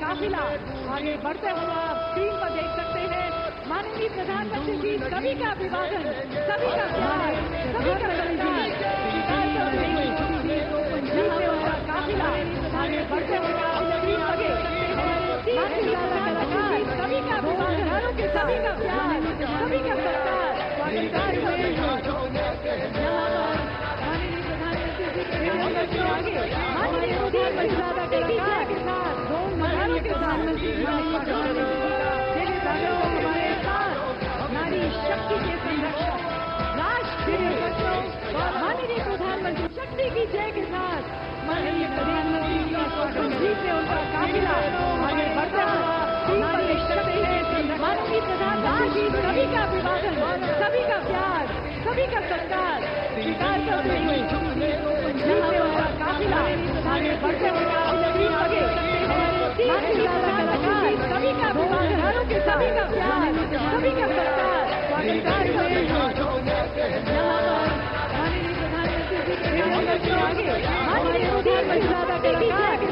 काफिला आगे बढ़ते हुए आप स्क्रीन पर देख सकते हैं। माननीय प्रधानमंत्री जी सभी का अभिवादन, सभी का प्यार, सभी का सत्कार उनका काफिला आगे बढ़ते हुए आप स्क्रीन पर देख सकते हैं। माननीय प्रधानमंत्री जी सभी का अभिवादन, सभी का प्यार, सभी का सत्कार स्वीकार करते हैं। माननीय प्रधानमंत्री जी के आगे माननीय प्रधानमंत्री की जय के साथ मधारों के साथ हमारे साथ नारी शक्ति के संरक्षक राष्ट्र माननीय प्रधानमंत्री शक्ति की जय के साथ माननीय प्रधानमंत्री जी से उनका काफिला आगे बढ़ता नारी शक्ति के माननीय प्रधानमंत्री सभी का अभिवादन, सभी का प्यार, सभी का सत्कार स्वीकार करते हुए उनका काफिला आगे बढ़ते हुए सभी का अभिवादन, सभी का प्यार, सभी का सत्कार स्वीकार करते हुए माननीय प्रधानमंत्री जी के आगे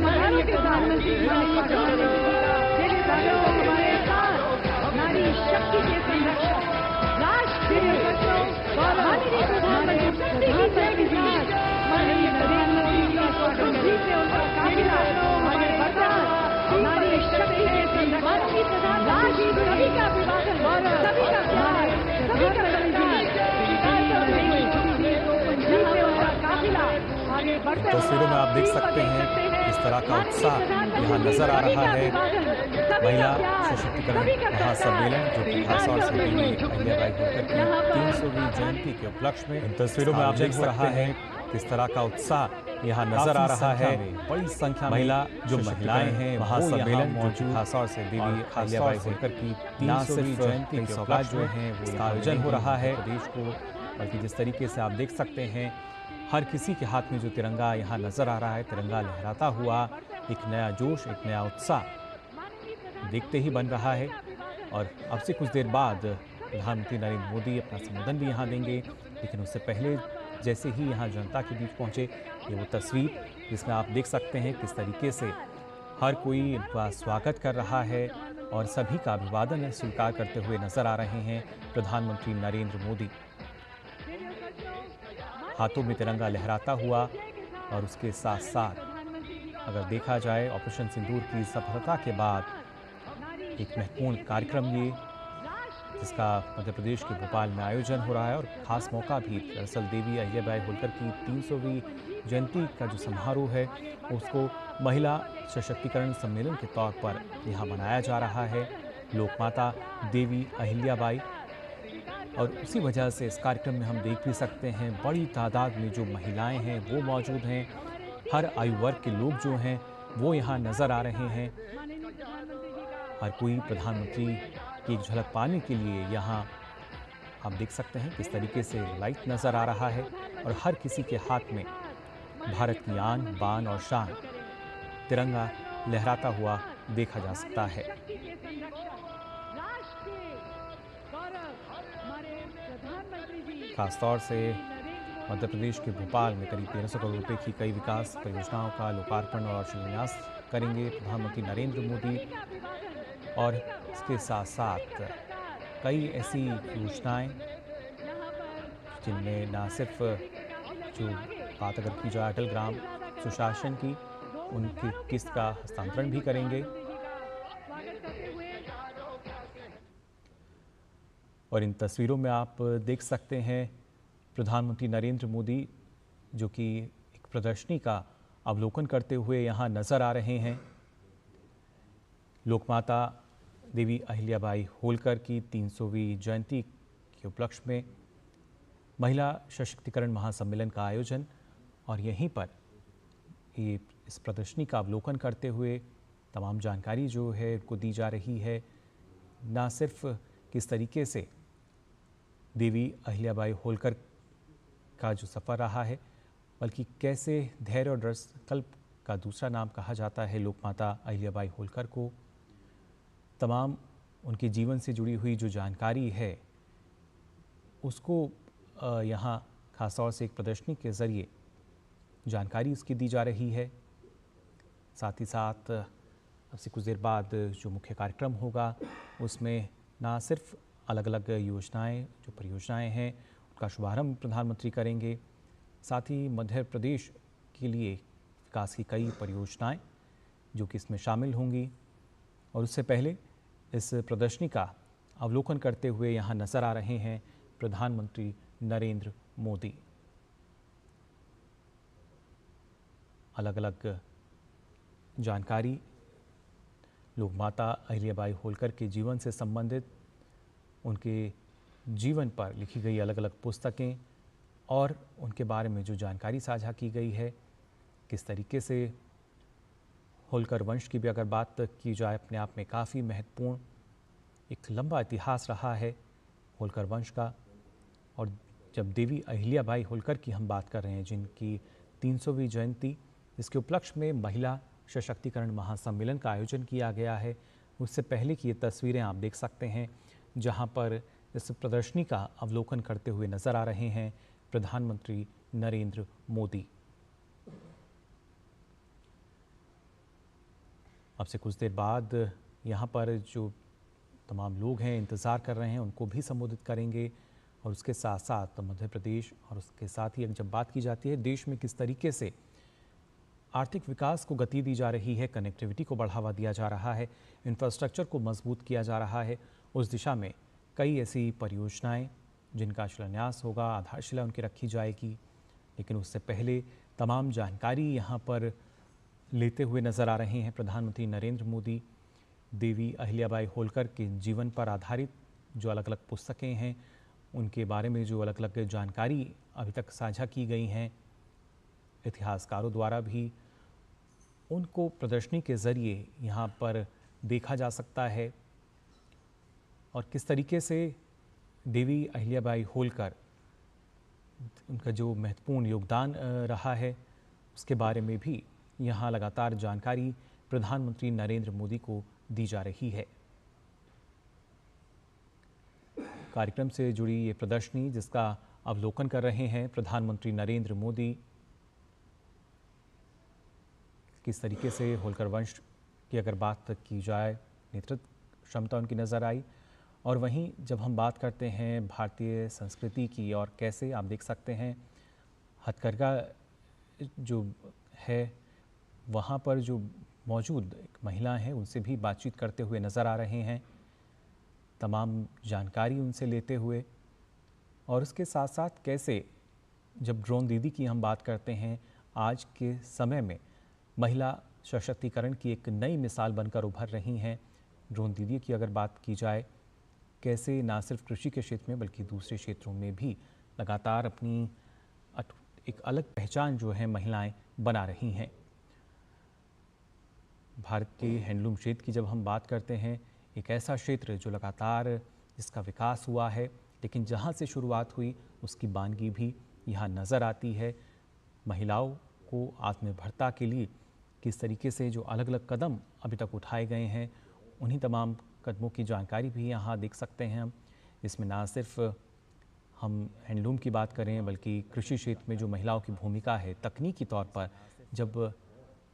माननीय प्रधानमंत्री की जय के साथ मधारों के साथ हमारे साथ नारी शक्ति के संरक्षक राष्ट्र माननीय प्रधानमंत्री शक्ति की जय के साथ माननीय प्रधानमंत्री जी से उनका काफिला आगे बढ़ता नारी शक्ति के संरक्षक माननीय प्रधानमंत्री सभी का अभिवादन, सभी का प्यार, सभी का सत्कार स्वीकार करते हुए उनका काफिला आगे बढ़ते तस्वीरों में आप देख सकते हैं किस तरह का उत्साह यहाँ नजर आ रहा है। महिला सशक्तिकरण महासम्मेलन जो कि खासतौर से देवी अहिल्याबाई होलकर की 300वीं जयंती के उपलक्ष्य में इन तस्वीरों में आप देख रहा है किस तरह का उत्साह यहाँ नजर आ रहा है। बड़ी संख्या में महिला जो महिलाएं हैं महासम्मेलन मौजूद खासतौर से देवी अहिल्याबाई होलकर की 300वीं जयंती के उपलक्ष्य में है वो आयोजन हो रहा है प्रदेश को। बल्कि जिस तरीके से आप देख सकते हैं हर किसी के हाथ में जो तिरंगा यहाँ नजर आ रहा है, तिरंगा लहराता हुआ एक नया जोश, एक नया उत्साह देखते ही बन रहा है। और अब से कुछ देर बाद प्रधानमंत्री नरेंद्र मोदी अपना संबोधन भी यहाँ देंगे, लेकिन उससे पहले जैसे ही यहाँ जनता के बीच पहुँचे ये वो तस्वीर जिसमें आप देख सकते हैं किस तरीके से हर कोई इनका स्वागत कर रहा है और सभी का अभिवादन स्वीकार करते हुए नजर आ रहे हैं प्रधानमंत्री नरेंद्र मोदी। हाथों में तिरंगा लहराता हुआ और उसके साथ साथ अगर देखा जाए ऑपरेशन सिंदूर की सफलता के बाद एक महत्वपूर्ण कार्यक्रम ये जिसका मध्य प्रदेश के भोपाल में आयोजन हो रहा है और खास मौका भी दरअसल देवी अहिल्याबाई होलकर की 300वीं जयंती का जो समारोह है उसको महिला सशक्तिकरण सम्मेलन के तौर पर यहाँ मनाया जा रहा है। लोकमाता देवी अहिल्याबाई और उसी वजह से इस कार्यक्रम में हम देख भी सकते हैं बड़ी तादाद में जो महिलाएं हैं वो मौजूद हैं। हर आयु वर्ग के लोग जो हैं वो यहाँ नज़र आ रहे हैं। हर कोई प्रधानमंत्री की एक झलक पाने के लिए यहाँ आप देख सकते हैं किस तरीके से लाइट नज़र आ रहा है और हर किसी के हाथ में भारत की आन बान और शान तिरंगा लहराता हुआ देखा जा सकता है। खासतौर से मध्य प्रदेश के भोपाल में करीब 1300 करोड़ रुपए की कई विकास परियोजनाओं का लोकार्पण और शिलान्यास करेंगे प्रधानमंत्री नरेंद्र मोदी। और इसके साथ साथ कई ऐसी योजनाएं जिनमें न सिर्फ जो बात अगर की जाए अटल ग्राम सुशासन की उनकी किस्त का हस्तांतरण भी करेंगे। और इन तस्वीरों में आप देख सकते हैं प्रधानमंत्री नरेंद्र मोदी जो कि एक प्रदर्शनी का अवलोकन करते हुए यहाँ नजर आ रहे हैं। लोकमाता देवी अहिल्याबाई होलकर की 300वीं जयंती के उपलक्ष्य में महिला सशक्तिकरण महासम्मेलन का आयोजन और यहीं पर ये इस प्रदर्शनी का अवलोकन करते हुए तमाम जानकारी जो है उनको दी जा रही है। ना सिर्फ किस तरीके से देवी अहिल्याबाई होलकर का जो सफ़र रहा है बल्कि कैसे धैर्य और दृढ़ संकल्प का दूसरा नाम कहा जाता है लोकमाता अहिल्याबाई होलकर को। तमाम उनके जीवन से जुड़ी हुई जो जानकारी है उसको यहाँ खासतौर से एक प्रदर्शनी के ज़रिए जानकारी उसकी दी जा रही है। साथ ही साथ अब से कुछ देर बाद जो मुख्य कार्यक्रम होगा उसमें ना सिर्फ अलग अलग योजनाएं, जो परियोजनाएं हैं उनका शुभारंभ प्रधानमंत्री करेंगे, साथ ही मध्य प्रदेश के लिए विकास की कई परियोजनाएं जो कि इसमें शामिल होंगी। और उससे पहले इस प्रदर्शनी का अवलोकन करते हुए यहाँ नजर आ रहे हैं प्रधानमंत्री नरेंद्र मोदी। अलग अलग जानकारी लोग माता अहिल्याबाई होलकर के जीवन से संबंधित, उनके जीवन पर लिखी गई अलग अलग पुस्तकें और उनके बारे में जो जानकारी साझा की गई है, किस तरीके से होलकर वंश की भी अगर बात की जाए अपने आप में काफ़ी महत्वपूर्ण एक लंबा इतिहास रहा है होलकर वंश का। और जब देवी अहिल्याबाई होलकर की हम बात कर रहे हैं, जिनकी 300वीं जयंती, इसके उपलक्ष्य में महिला सशक्तिकरण महासम्मेलन का आयोजन किया गया है, उससे पहले की ये तस्वीरें आप देख सकते हैं जहां पर इस प्रदर्शनी का अवलोकन करते हुए नजर आ रहे हैं प्रधानमंत्री नरेंद्र मोदी। अब से कुछ देर बाद यहाँ पर जो तमाम लोग हैं इंतज़ार कर रहे हैं उनको भी संबोधित करेंगे। और उसके साथ साथ मध्य प्रदेश और उसके साथ ही जब बात की जाती है देश में किस तरीके से आर्थिक विकास को गति दी जा रही है, कनेक्टिविटी को बढ़ावा दिया जा रहा है, इंफ्रास्ट्रक्चर को मजबूत किया जा रहा है, उस दिशा में कई ऐसी परियोजनाएं जिनका शिलान्यास होगा, आधारशिला उनकी रखी जाएगी। लेकिन उससे पहले तमाम जानकारी यहाँ पर लेते हुए नजर आ रहे हैं प्रधानमंत्री नरेंद्र मोदी। देवी अहिल्याबाई होलकर के जीवन पर आधारित जो अलग अलग पुस्तकें हैं उनके बारे में जो अलग अलग जानकारी अभी तक साझा की गई हैं इतिहासकारों द्वारा भी, उनको प्रदर्शनी के ज़रिए यहाँ पर देखा जा सकता है। और किस तरीके से देवी अहिल्याबाई होलकर, उनका जो महत्वपूर्ण योगदान रहा है उसके बारे में भी यहाँ लगातार जानकारी प्रधानमंत्री नरेंद्र मोदी को दी जा रही है। कार्यक्रम से जुड़ी ये प्रदर्शनी जिसका अवलोकन कर रहे हैं प्रधानमंत्री नरेंद्र मोदी, किस तरीके से होलकर वंश की अगर बात की जाए नेतृत्व क्षमता उनकी नज़र आई। और वहीं जब हम बात करते हैं भारतीय संस्कृति की, और कैसे आप देख सकते हैं हथकरघा जो है वहाँ पर जो मौजूद महिला हैं उनसे भी बातचीत करते हुए नज़र आ रहे हैं, तमाम जानकारी उनसे लेते हुए। और उसके साथ साथ कैसे जब ड्रोन दीदी की हम बात करते हैं, आज के समय में महिला सशक्तिकरण की एक नई मिसाल बनकर उभर रही हैं। ड्रोन दीदी की अगर बात की जाए, कैसे ना सिर्फ कृषि के क्षेत्र में बल्कि दूसरे क्षेत्रों में भी लगातार अपनी एक अलग पहचान जो है महिलाएं बना रही हैं। भारत के हैंडलूम क्षेत्र की जब हम बात करते हैं, एक ऐसा क्षेत्र जो लगातार इसका विकास हुआ है, लेकिन जहां से शुरुआत हुई उसकी बानगी भी यहाँ नज़र आती है। महिलाओं को आत्मनिर्भरता के लिए किस तरीके से जो अलग अलग कदम अभी तक उठाए गए हैं, उन्हीं तमाम कदमों की जानकारी भी यहाँ देख सकते हैं हम। इसमें ना सिर्फ हम हैंडलूम की बात करें बल्कि कृषि क्षेत्र में जो महिलाओं की भूमिका है तकनीकी तौर पर, जब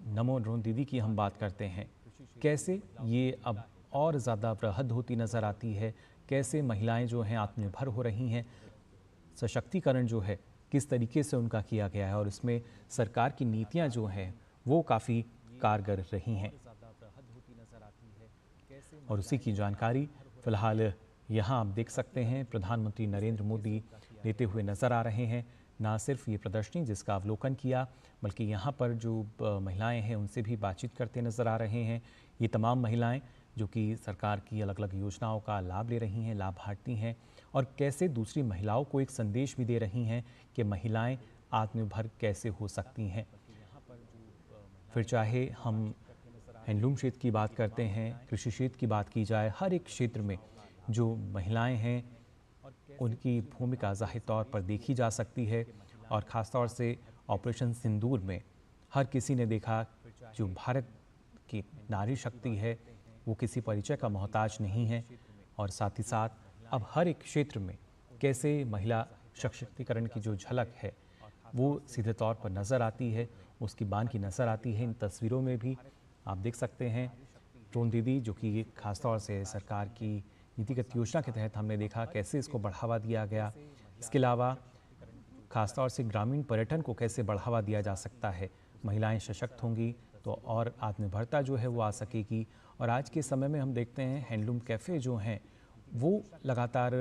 नमो ड्रोन दीदी की हम बात करते हैं, कैसे ये अब और ज़्यादा वृहद होती नज़र आती है, कैसे महिलाएं जो हैं आत्मनिर्भर हो रही हैं, सशक्तिकरण जो है किस तरीके से उनका किया गया है और इसमें सरकार की नीतियां जो हैं वो काफ़ी कारगर रही हैं। और उसी की जानकारी फ़िलहाल यहाँ आप देख सकते हैं प्रधानमंत्री नरेंद्र मोदी लेते हुए नज़र आ रहे हैं। ना सिर्फ ये प्रदर्शनी जिसका अवलोकन किया, बल्कि यहाँ पर जो महिलाएं हैं उनसे भी बातचीत करते नज़र आ रहे हैं। ये तमाम महिलाएं जो कि सरकार की अलग अलग योजनाओं का लाभ ले रही हैं, लाभार्थी हैं, और कैसे दूसरी महिलाओं को एक संदेश भी दे रही हैं कि महिलाएं आत्मनिर्भर कैसे हो सकती हैं। फिर चाहे हम हैंडलूम क्षेत्र की बात करते हैं, कृषि क्षेत्र की बात की जाए, हर एक क्षेत्र में जो महिलाएं हैं उनकी भूमिका ज़ाहिर तौर पर देखी जा सकती है। और ख़ास तौर से ऑपरेशन सिंदूर में हर किसी ने देखा जो भारत की नारी शक्ति है वो किसी परिचय का मोहताज नहीं है। और साथ ही साथ अब हर एक क्षेत्र में कैसे महिला सशक्तिकरण की जो झलक है वो सीधे तौर पर नज़र आती है, उसकी बान की नज़र आती है। इन तस्वीरों में भी आप देख सकते हैं ड्रोन दीदी, जो कि खासतौर से सरकार की नीतिगत योजना के तहत हमने देखा कैसे इसको बढ़ावा दिया गया। इसके अलावा खासतौर से ग्रामीण पर्यटन को कैसे बढ़ावा दिया जा सकता है। महिलाएं सशक्त होंगी तो और आत्मनिर्भरता जो है वो आ सकेगी। और आज के समय में हम देखते हैं हैंडलूम कैफ़े जो हैं वो लगातार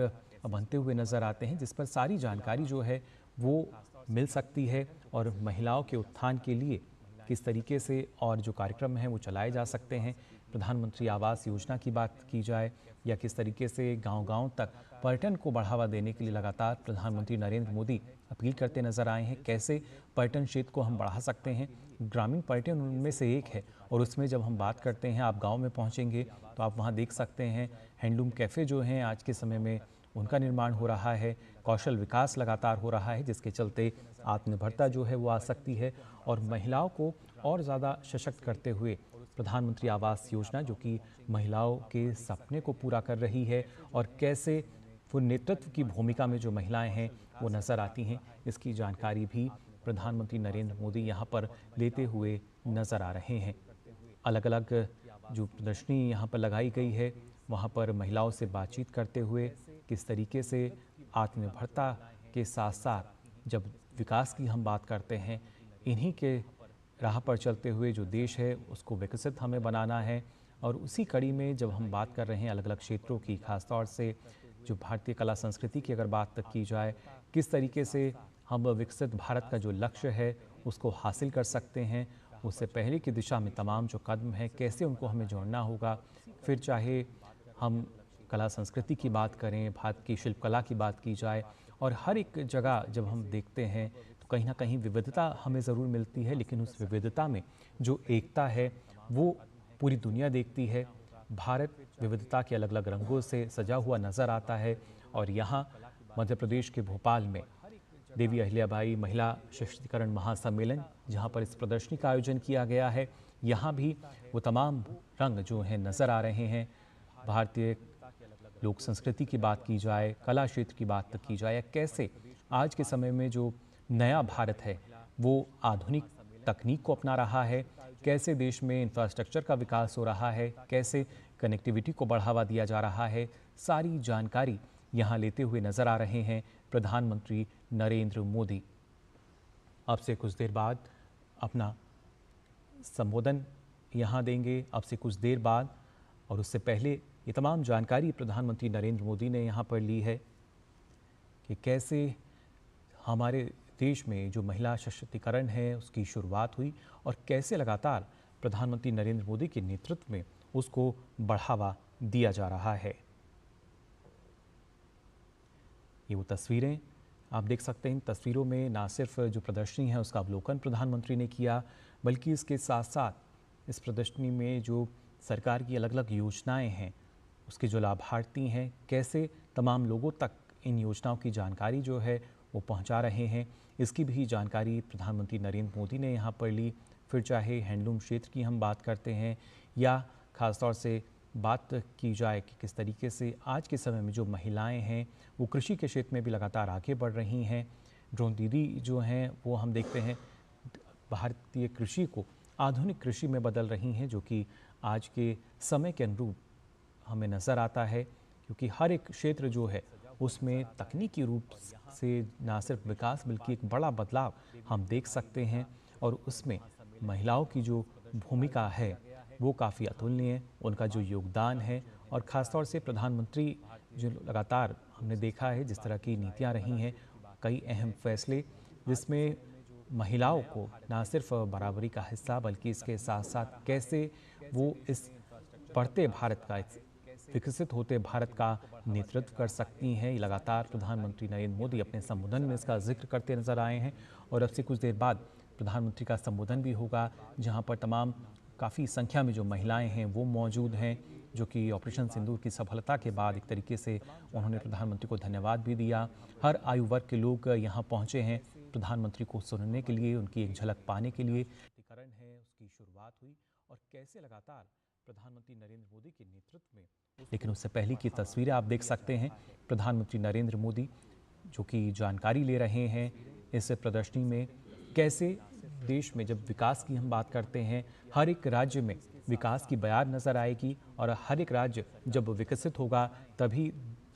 बनते हुए नज़र आते हैं, जिस पर सारी जानकारी जो है वो मिल सकती है और महिलाओं के उत्थान के लिए किस तरीके से और जो कार्यक्रम हैं वो चलाए जा सकते हैं। प्रधानमंत्री आवास योजना की बात की जाए या किस तरीके से गांव-गांव तक पर्यटन को बढ़ावा देने के लिए लगातार प्रधानमंत्री नरेंद्र मोदी अपील करते नजर आए हैं, कैसे पर्यटन क्षेत्र को हम बढ़ा सकते हैं। ग्रामीण पर्यटन उनमें से एक है और उसमें जब हम बात करते हैं, आप गाँव में पहुँचेंगे तो आप वहाँ देख सकते हैं हैंडलूम कैफ़े जो हैं आज के समय में उनका निर्माण हो रहा है, कौशल विकास लगातार हो रहा है, जिसके चलते आत्मनिर्भरता जो है वो आ सकती है और महिलाओं को और ज़्यादा सशक्त करते हुए प्रधानमंत्री आवास योजना जो कि महिलाओं के सपने को पूरा कर रही है और कैसे वो नेतृत्व की भूमिका में जो महिलाएं हैं वो नज़र आती हैं, इसकी जानकारी भी प्रधानमंत्री नरेंद्र मोदी यहाँ पर लेते हुए नज़र आ रहे हैं। अलग अलग जो प्रदर्शनी यहाँ पर लगाई गई है वहाँ पर महिलाओं से बातचीत करते हुए किस तरीके से आत्मनिर्भरता के साथ साथ जब विकास की हम बात करते हैं, इन्हीं के राह पर चलते हुए जो देश है उसको विकसित हमें बनाना है। और उसी कड़ी में जब हम बात कर रहे हैं अलग अलग क्षेत्रों की, खासतौर से जो भारतीय कला संस्कृति की अगर बात की जाए, किस तरीके से हम विकसित भारत का जो लक्ष्य है उसको हासिल कर सकते हैं, उससे पहले की दिशा में तमाम जो कदम हैं कैसे उनको हमें जोड़ना होगा। फिर चाहे हम कला संस्कृति की बात करें, भारत की शिल्पकला की बात की जाए, और हर एक जगह जब हम देखते हैं तो कहीं ना कहीं विविधता हमें ज़रूर मिलती है, लेकिन उस विविधता में जो एकता है वो पूरी दुनिया देखती है। भारत विविधता के अलग अलग रंगों से सजा हुआ नज़र आता है और यहाँ मध्य प्रदेश के भोपाल में देवी अहिल्याबाई महिला सशक्तिकरण महासम्मेलन, जहाँ पर इस प्रदर्शनी का आयोजन किया गया है, यहाँ भी वो तमाम रंग जो हैं नज़र आ रहे हैं। भारतीय लोक संस्कृति की बात की जाए, कला क्षेत्र की बात की जाए, या कैसे आज के समय में जो नया भारत है वो आधुनिक तकनीक को अपना रहा है, कैसे देश में इंफ्रास्ट्रक्चर का विकास हो रहा है, कैसे कनेक्टिविटी को बढ़ावा दिया जा रहा है, सारी जानकारी यहाँ लेते हुए नज़र आ रहे हैं प्रधानमंत्री नरेंद्र मोदी। अब से कुछ देर बाद अपना संबोधन यहाँ देंगे, अब से कुछ देर बाद, और उससे पहले ये तमाम जानकारी प्रधानमंत्री नरेंद्र मोदी ने यहाँ पर ली है कि कैसे हमारे देश में जो महिला सशक्तिकरण है उसकी शुरुआत हुई और कैसे लगातार प्रधानमंत्री नरेंद्र मोदी के नेतृत्व में उसको बढ़ावा दिया जा रहा है। ये वो तस्वीरें आप देख सकते हैं। इन तस्वीरों में ना सिर्फ जो प्रदर्शनी है उसका अवलोकन प्रधानमंत्री ने किया, बल्कि इसके साथ साथ इस प्रदर्शनी में जो सरकार की अलग अलग योजनाएं हैं उसके जो लाभार्थी हैं कैसे तमाम लोगों तक इन योजनाओं की जानकारी जो है वो पहुंचा रहे हैं, इसकी भी जानकारी प्रधानमंत्री नरेंद्र मोदी ने यहाँ पर ली। फिर चाहे हैंडलूम क्षेत्र की हम बात करते हैं या ख़ासतौर से बात की जाए कि किस तरीके से आज के समय में जो महिलाएं हैं वो कृषि के क्षेत्र में भी लगातार आगे बढ़ रही हैं। ड्रोन दीदी जो हैं वो हम देखते हैं भारतीय कृषि को आधुनिक कृषि में बदल रही हैं, जो कि आज के समय के अनुरूप हमें नज़र आता है, क्योंकि हर एक क्षेत्र जो है उसमें तकनीकी रूप से ना सिर्फ विकास बल्कि एक बड़ा बदलाव हम देख सकते हैं और उसमें महिलाओं की जो भूमिका है वो काफ़ी अतुलनीय है, उनका जो योगदान है। और ख़ासतौर से प्रधानमंत्री जो लगातार हमने देखा है जिस तरह की नीतियाँ रही हैं, कई अहम फैसले जिसमें महिलाओं को ना सिर्फ बराबरी का हिस्सा बल्कि इसके साथ साथ कैसे वो इस बढ़ते भारत का, विकसित होते भारत का नेतृत्व कर सकती हैं, लगातार प्रधानमंत्री नरेंद्र मोदी अपने संबोधन में इसका जिक्र करते नजर आए हैं। और अब से कुछ देर बाद प्रधानमंत्री का संबोधन भी होगा, जहां पर तमाम काफ़ी संख्या में जो महिलाएं हैं वो मौजूद हैं, जो कि ऑपरेशन सिंदूर की सफलता के बाद एक तरीके से उन्होंने प्रधानमंत्री को धन्यवाद भी दिया। हर आयु वर्ग के लोग यहाँ पहुँचे हैं प्रधानमंत्री को सुनने के लिए, उनकी एक झलक पाने के लिए। टीकाकरण है उसकी शुरुआत हुई और कैसे लगातार प्रधानमंत्री नरेंद्र मोदी के नेतृत्व में, लेकिन उससे पहले की तस्वीरें आप देख सकते हैं प्रधानमंत्री नरेंद्र मोदी जो कि जानकारी ले रहे हैं इस प्रदर्शनी में, कैसे देश में जब विकास की हम बात करते हैं हर एक राज्य में विकास की बयार नजर आएगी और हर एक राज्य जब विकसित होगा तभी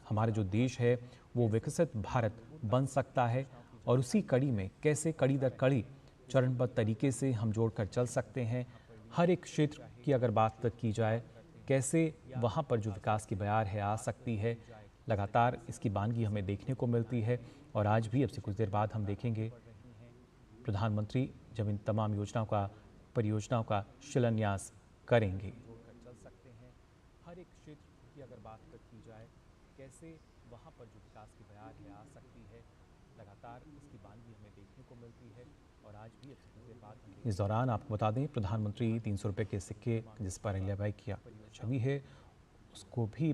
हमारा जो देश है वो विकसित भारत बन सकता है। और उसी कड़ी में कैसे कड़ी दर कड़ी चरणबद्ध तरीके से हम जोड़कर चल सकते हैं। हर एक क्षेत्र की अगर बात की जाए कैसे वहाँ पर जो विकास की बयार है आ सकती है, लगातार इसकी बानगी हमें देखने को मिलती है। और आज भी अब से कुछ देर बाद हम देखेंगे प्रधानमंत्री जब इन तमाम योजनाओं का परियोजनाओं का शिलान्यास करेंगे। हर एक क्षेत्र की अगर बात की जाए कैसे वहाँ पर जो विकास की बयार है आ सकती है, लगातार इसकी बानगी हमें देखने को मिलती है। और आज भी अब से कुछ देर बाद इस दौरान आपको बता दें प्रधानमंत्री 300 रुपये के सिक्के जिस पर अहिल्याबाई की छवि है उसको भी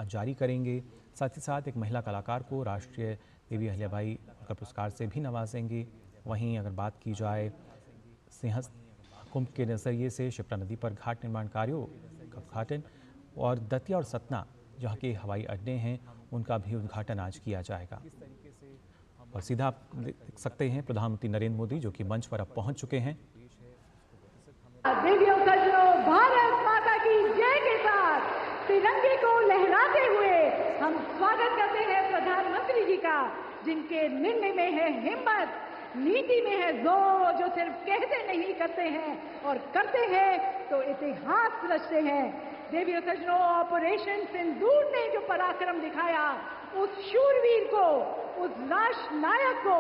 जारी करेंगे। साथ ही साथ एक महिला कलाकार को राष्ट्रीय देवी अहिल्याबाई होलकर पुरस्कार से भी नवाजेंगे। वहीं अगर बात की जाए सिंह कुंभ के नज़रिए से शिप्रा नदी पर घाट निर्माण कार्यों का उद्घाटन और दतिया और सतना जहाँ के हवाई अड्डे हैं उनका भी उद्घाटन आज किया जाएगा। और सीधा आप देख सकते हैं प्रधानमंत्री नरेंद्र मोदी जो कि मंच पर अब पहुंच चुके हैं। देवियों सज्जनों, भारत माता की जय के साथ तिरंगे को लहराते हुए हम स्वागत करते हैं प्रधानमंत्री जी का, जिनके निर्णय में है हिम्मत, नीति में है जोर, जो सिर्फ कहते नहीं करते हैं और करते हैं तो इतिहास रचते हैं। देवियों सज्जनों, ऑपरेशन सिंदूर ने जो पराक्रम दिखाया, उस शूरवीर को, उस राष्ट्र नायक को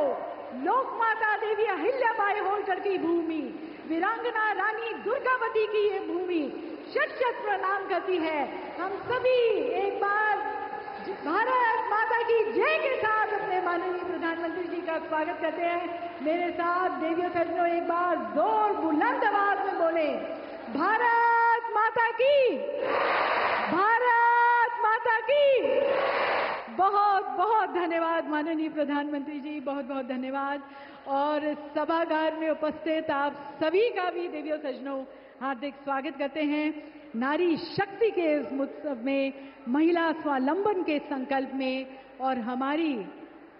लोक माता देवी अहिल्याबाई होलकर की भूमि, वीरांगना रानी दुर्गावती की ये भूमि शत शत प्रणाम करती है। हम सभी एक बार भारत माता की जय के साथ अपने माननीय प्रधानमंत्री जी का स्वागत करते हैं। मेरे साथ देवियों सज्जनों एक बार जोर बुलंद आवाज में बोले, भारत माता की, भारत माता की। बहुत बहुत धन्यवाद माननीय प्रधानमंत्री जी, बहुत बहुत धन्यवाद। और सभागार में उपस्थित आप सभी का भी देवियों सज्जनों हार्दिक स्वागत करते हैं। नारी शक्ति के इस उत्सव में, महिला स्वावलंबन के संकल्प में और हमारी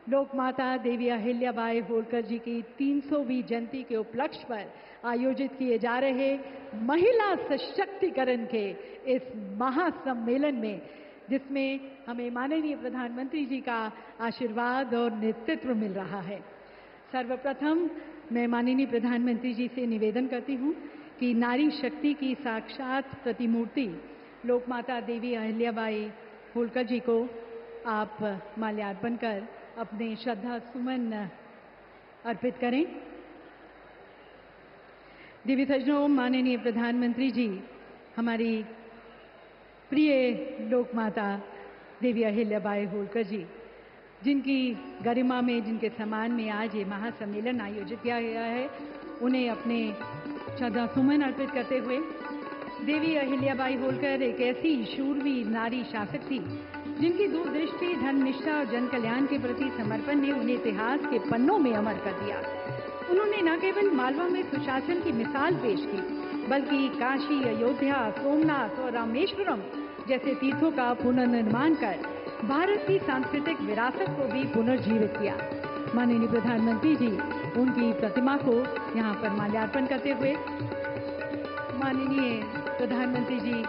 लोक माता देवी अहिल्याबाई होलकर जी की 300वीं जयंती के उपलक्ष्य पर आयोजित किए जा रहे महिला सशक्तिकरण के इस महासम्मेलन में, जिसमें हमें माननीय प्रधानमंत्री जी का आशीर्वाद और नेतृत्व मिल रहा है। सर्वप्रथम मैं माननीय प्रधानमंत्री जी से निवेदन करती हूँ कि नारी शक्ति की साक्षात प्रतिमूर्ति लोक माता देवी अहिल्याबाई होलकर जी को आप माल्यार्पण कर अपने श्रद्धा सुमन अर्पित करें। देवी सज्जनों, माननीय प्रधानमंत्री जी हमारी प्रिय लोक माता देवी अहिल्याबाई होलकर जी, जिनकी गरिमा में, जिनके सम्मान में आज ये महासम्मेलन आयोजित किया गया है, उन्हें अपने श्रद्धा सुमन अर्पित करते हुए, देवी अहिल्याबाई होलकर एक ऐसी शूरवीर नारी शासक थी जिनकी दूरदृष्टि, धर्मनिष्ठा और जन कल्याण के प्रति समर्पण ने उन्हें इतिहास के पन्नों में अमर कर दिया। उन्होंने न केवल मालवा में सुशासन की मिसाल पेश की, बल्कि काशी, अयोध्या, सोमनाथ और रामेश्वरम जैसे तीर्थों का पुनर्निर्माण कर भारत की सांस्कृतिक विरासत को भी पुनर्जीवित किया। माननीय प्रधानमंत्री जी उनकी प्रतिमा को यहाँ पर माल्यार्पण करते हुए, माननीय प्रधानमंत्री जी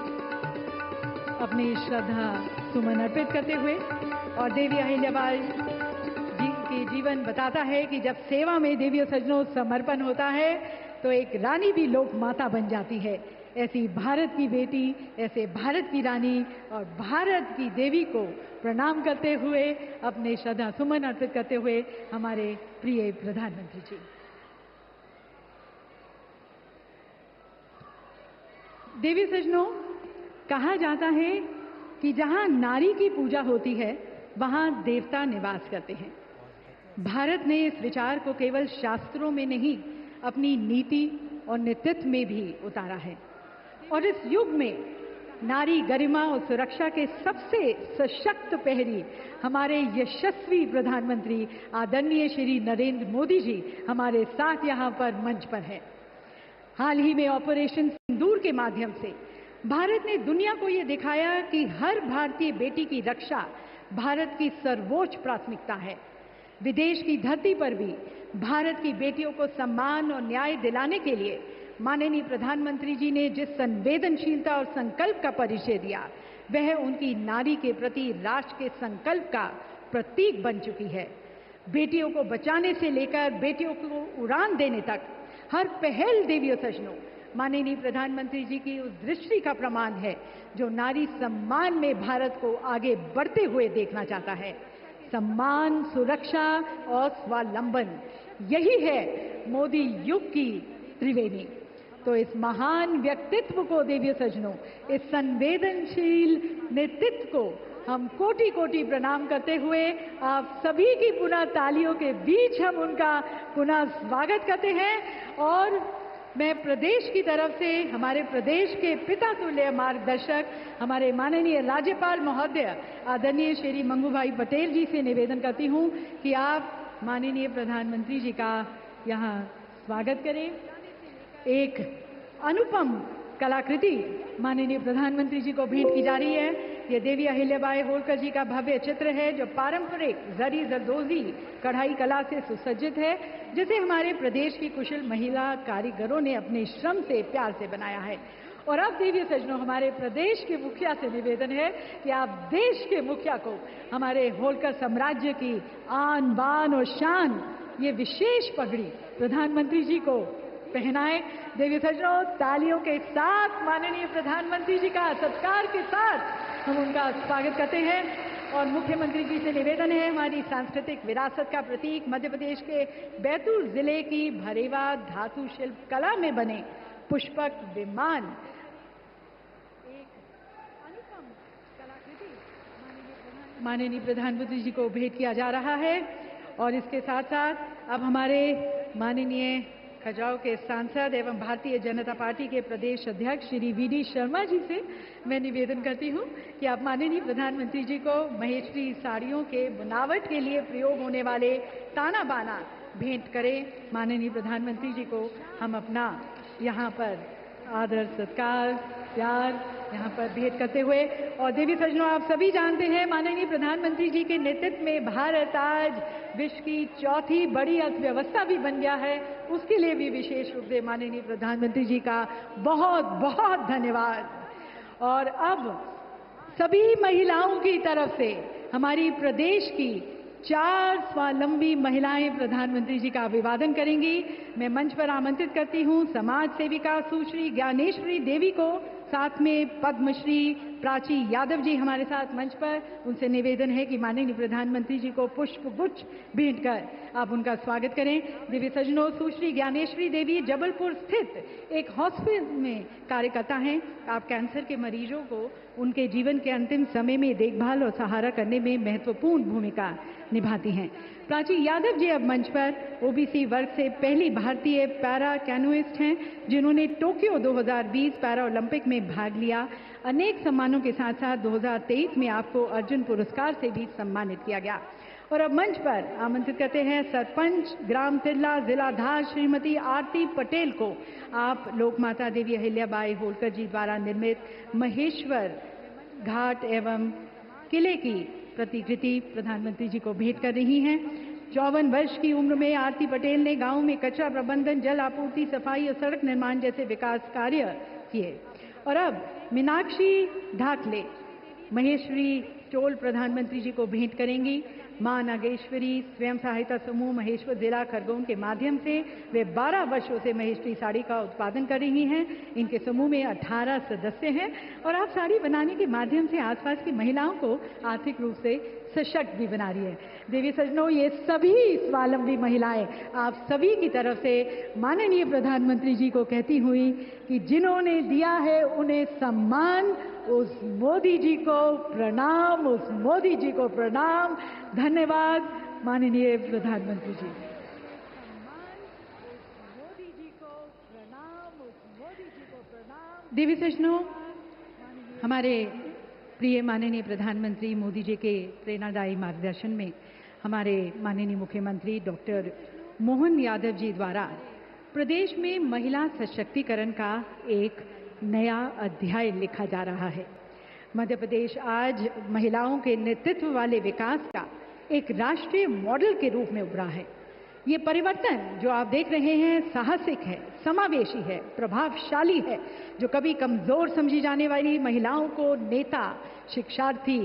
अपनी श्रद्धा सुमन अर्पित करते हुए, और देवी अहिल्याबाई जी के जीवन बताता है कि जब सेवा में देवी सज्जनों समर्पण होता है तो एक रानी भी लोक माता बन जाती है। ऐसी भारत की बेटी, ऐसे भारत की रानी और भारत की देवी को प्रणाम करते हुए, अपने श्रद्धा सुमन अर्पित करते हुए हमारे प्रिय प्रधानमंत्री जी। देवी सज्जनों, कहा जाता है कि जहां नारी की पूजा होती है वहां देवता निवास करते हैं। भारत ने इस विचार को केवल शास्त्रों में नहीं, अपनी नीति और नेतृत्व में भी उतारा है। और इस युग में नारी गरिमा और सुरक्षा के सबसे सशक्त प्रहरी हमारे यशस्वी प्रधानमंत्री आदरणीय श्री नरेंद्र मोदी जी हमारे साथ यहाँ पर मंच पर है। हाल ही में ऑपरेशन सिंदूर के माध्यम से भारत ने दुनिया को ये दिखाया कि हर भारतीय बेटी की रक्षा भारत की सर्वोच्च प्राथमिकता है। विदेश की धरती पर भी भारत की बेटियों को सम्मान और न्याय दिलाने के लिए माननीय प्रधानमंत्री जी ने जिस संवेदनशीलता और संकल्प का परिचय दिया, वह उनकी नारी के प्रति राष्ट्र के संकल्प का प्रतीक बन चुकी है। बेटियों को बचाने से लेकर बेटियों को उड़ान देने तक हर पहल देवियों सजनों माननीय प्रधानमंत्री जी की उस दृष्टि का प्रमाण है जो नारी सम्मान में भारत को आगे बढ़ते हुए देखना चाहता है। सम्मान, सुरक्षा और स्वावलंबन, यही है मोदी युग की त्रिवेणी। तो इस महान व्यक्तित्व को देवियों सजनों, इस संवेदनशील नेतृत्व को हम कोटि कोटि प्रणाम करते हुए आप सभी की पुनः तालियों के बीच हम उनका पुनः स्वागत करते हैं। और मैं प्रदेश की तरफ से हमारे प्रदेश के पिता तुल्य मार्गदर्शक हमारे माननीय राज्यपाल महोदय आदरणीय श्री मंगू भाई पटेल जी से निवेदन करती हूं कि आप माननीय प्रधानमंत्री जी का यहाँ स्वागत करें। एक अनुपम कलाकृति माननीय प्रधानमंत्री जी को भेंट की जा रही है। ये देवी अहिल्याबाई होलकर जी का भव्य चित्र है जो पारंपरिक जरी जरदोजी कढ़ाई कला से सुसज्जित है, जिसे हमारे प्रदेश की कुशल महिला कारीगरों ने अपने श्रम से प्यार से बनाया है। और अब देवी सजनों, हमारे प्रदेश के मुखिया से निवेदन है कि आप देश के मुखिया को हमारे होलकर साम्राज्य की आन बान और शान ये विशेष पगड़ी प्रधानमंत्री जी को पहनाए। देवी सजनों, तालियों के साथ माननीय प्रधानमंत्री जी का सत्कार के साथ हम उनका स्वागत करते हैं। और मुख्यमंत्री जी से निवेदन है, हमारी सांस्कृतिक विरासत का प्रतीक मध्य प्रदेश के बैतूल जिले की भरेवा धातु शिल्प कला में बने पुष्पक विमान, एक अनुपम कलाकृति माननीय प्रधानमंत्री जी को भेंट किया जा रहा है। और इसके साथ साथ अब हमारे माननीय खजुराहो के सांसद एवं भारतीय जनता पार्टी के प्रदेश अध्यक्ष श्री वी.डी. शर्मा जी से मैं निवेदन करती हूं कि आप माननीय प्रधानमंत्री जी को महेश्वरी साड़ियों के बनावट के लिए प्रयोग होने वाले ताना बाना भेंट करें। माननीय प्रधानमंत्री जी को हम अपना यहाँ पर आदर, सत्कार, प्यार यहाँ पर भेंट करते हुए। और देवी सजनों, आप सभी जानते हैं माननीय प्रधानमंत्री जी के नेतृत्व में भारत आज विश्व की चौथी बड़ी अर्थव्यवस्था भी बन गया है। उसके लिए भी विशेष रूप से माननीय प्रधानमंत्री जी का बहुत बहुत धन्यवाद। और अब सभी महिलाओं की तरफ से हमारी प्रदेश की 4 स्वावलंबी महिलाएं प्रधानमंत्री जी का अभिवादन करेंगी। मैं मंच पर आमंत्रित करती हूं समाज सेविका सुश्री ज्ञानेश्वरी देवी को, साथ में पद्मश्री प्राची यादव जी हमारे साथ मंच पर। उनसे निवेदन है कि माननीय प्रधानमंत्री जी को पुष्प गुच्छ भेंट कर आप उनका स्वागत करें। देवी सजनों, सुश्री ज्ञानेश्वरी देवी जबलपुर स्थित एक हॉस्पिटल में कार्यकर्ता हैं। आप कैंसर के मरीजों को उनके जीवन के अंतिम समय में देखभाल और सहारा करने में महत्वपूर्ण भूमिका निभाती हैं। प्राची यादव जी अब मंच पर ओबीसी वर्ग से पहली भारतीय पैरा कैनोइस्ट हैं जिन्होंने टोक्यो 2020 पैरा ओलंपिक में भाग लिया। अनेक सम्मानों के साथ साथ 2023 में आपको अर्जुन पुरस्कार से भी सम्मानित किया गया। और अब मंच पर आमंत्रित करते हैं सरपंच ग्राम तिल्ला जिला धार श्रीमती आरती पटेल को। आप लोकमाता देवी अहिल्याबाई होलकर जी द्वारा निर्मित महेश्वर घाट एवं किले की प्रतिकृति प्रधानमंत्री जी को भेंट कर रही हैं। 54 वर्ष की उम्र में आरती पटेल ने गांव में कचरा प्रबंधन, जल आपूर्ति, सफाई और सड़क निर्माण जैसे विकास कार्य किए। और अब मीनाक्षी ढाकले महेश्वरी चोल प्रधानमंत्री जी को भेंट करेंगी। मां नागेश्वरी स्वयं सहायता समूह महेश्वर जिला खरगोन के माध्यम से वे 12 वर्षों से महेश्वरी साड़ी का उत्पादन कर रही हैं। इनके समूह में 18 सदस्य हैं और आप साड़ी बनाने के माध्यम से आसपास की महिलाओं को आर्थिक रूप से सशक्त भी बना रही है। देवी सजनों, ये सभी स्वावलंबी महिलाएं आप सभी की तरफ से माननीय प्रधानमंत्री जी को कहती हुई कि जिन्होंने दिया है उन्हें सम्मान, उस मोदी जी को प्रणाम, उस मोदी जी को प्रणाम। धन्यवाद माननीय प्रधानमंत्री जी। मोदी जी को प्रणाम, उस मोदी जी को प्रणाम। देवी सजनों, हमारे प्रिय माननीय प्रधानमंत्री मोदी जी के प्रेरणादायी मार्गदर्शन में हमारे माननीय मुख्यमंत्री डॉक्टर मोहन यादव जी द्वारा प्रदेश में महिला सशक्तिकरण का एक नया अध्याय लिखा जा रहा है। मध्य प्रदेश आज महिलाओं के नेतृत्व वाले विकास का एक राष्ट्रीय मॉडल के रूप में उभरा है। ये परिवर्तन जो आप देख रहे हैं साहसिक है, समावेशी है, प्रभावशाली है, जो कभी कमजोर समझी जाने वाली महिलाओं को नेता, शिक्षार्थी,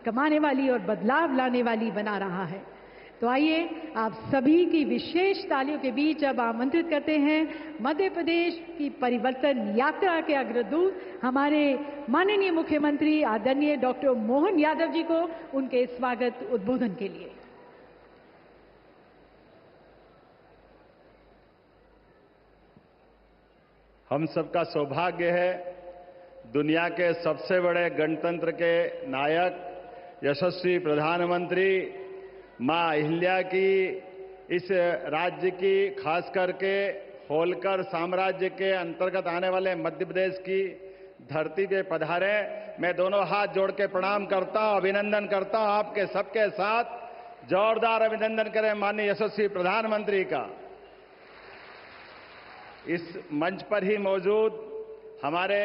कमाने वाली और बदलाव लाने वाली बना रहा है। तो आइए आप सभी की विशेष तालियों के बीच अब आमंत्रित करते हैं मध्य प्रदेश की परिवर्तन यात्रा के अग्रदूत हमारे माननीय मुख्यमंत्री आदरणीय डॉक्टर मोहन यादव जी को उनके स्वागत उद्बोधन के लिए। हम सबका सौभाग्य है दुनिया के सबसे बड़े गणतंत्र के नायक यशस्वी प्रधानमंत्री मां अहिल्या की इस राज्य की खास करके होलकर साम्राज्य के अंतर्गत आने वाले मध्य प्रदेश की धरती पे पधारे। मैं दोनों हाथ जोड़ के प्रणाम करता हूं, अभिनंदन करता हूं। आपके सबके साथ जोरदार अभिनंदन करें माननीय यशस्वी प्रधानमंत्री का। इस मंच पर ही मौजूद हमारे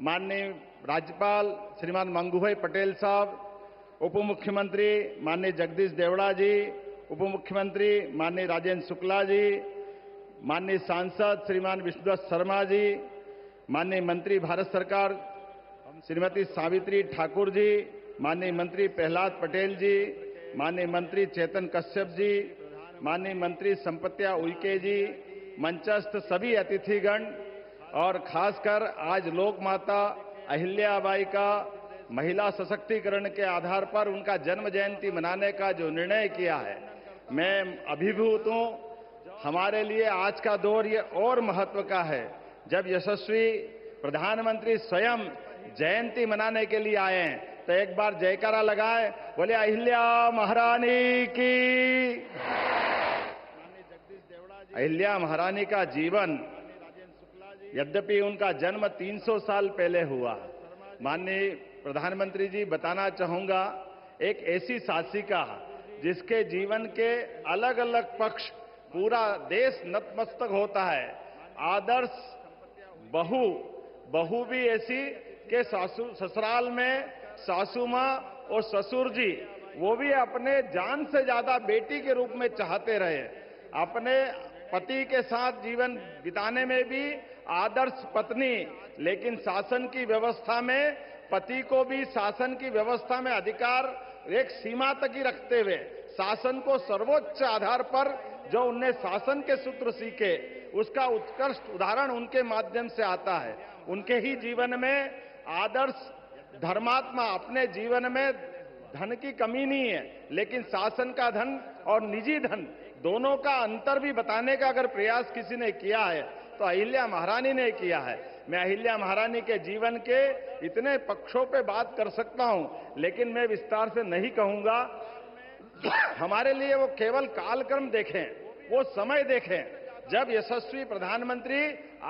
माननीय राज्यपाल श्रीमान मंगूभाई पटेल साहब, उप मुख्यमंत्री माननीय जगदीश देवड़ा जी, उप मुख्यमंत्री माननीय राजेंद्र शुक्ला जी, माननीय सांसद श्रीमान विष्णुदत्त शर्मा जी, माननीय मंत्री भारत सरकार श्रीमती सावित्री ठाकुर जी, माननीय मंत्री प्रहलाद पटेल जी, माननीय मंत्री चेतन कश्यप जी, माननीय मंत्री संपत्या उइके जी, मंचस्थ सभी अतिथिगण और खासकर आज लोक माता अहिल्याबाई का महिला सशक्तिकरण के आधार पर उनका जन्म जयंती मनाने का जो निर्णय किया है, मैं अभिभूत हूं। हमारे लिए आज का दौर ये और महत्व का है जब यशस्वी प्रधानमंत्री स्वयं जयंती मनाने के लिए आए हैं। तो एक बार जयकारा लगाए, बोले अहिल्या महारानी की। अहिल्या महारानी का जीवन, यद्यपि उनका जन्म 300 साल पहले हुआ, माननीय प्रधानमंत्री जी बताना चाहूंगा, एक ऐसी शासिका जिसके जीवन के अलग अलग पक्ष पूरा देश नतमस्तक होता है। आदर्श बहू भी ऐसी कि ससुराल में सासू मां और ससुर जी वो भी अपने जान से ज्यादा बेटी के रूप में चाहते रहे। अपने पति के साथ जीवन बिताने में भी आदर्श पत्नी, लेकिन शासन की व्यवस्था में पति को भी शासन की व्यवस्था में अधिकार एक सीमा तक ही रखते हुए शासन को सर्वोच्च आधार पर जो उनने शासन के सूत्र सीखे उसका उत्कृष्ट उदाहरण उनके माध्यम से आता है। उनके ही जीवन में आदर्श धर्मात्मा, अपने जीवन में धन की कमी नहीं है, लेकिन शासन का धन और निजी धन दोनों का अंतर भी बताने का अगर प्रयास किसी ने किया है तो अहिल्या महारानी ने किया है। मैं अहिल्या महारानी के जीवन के इतने पक्षों पे बात कर सकता हूं, लेकिन मैं विस्तार से नहीं कहूंगा। हमारे लिए वो केवल कालक्रम देखें, वो समय देखें जब यशस्वी प्रधानमंत्री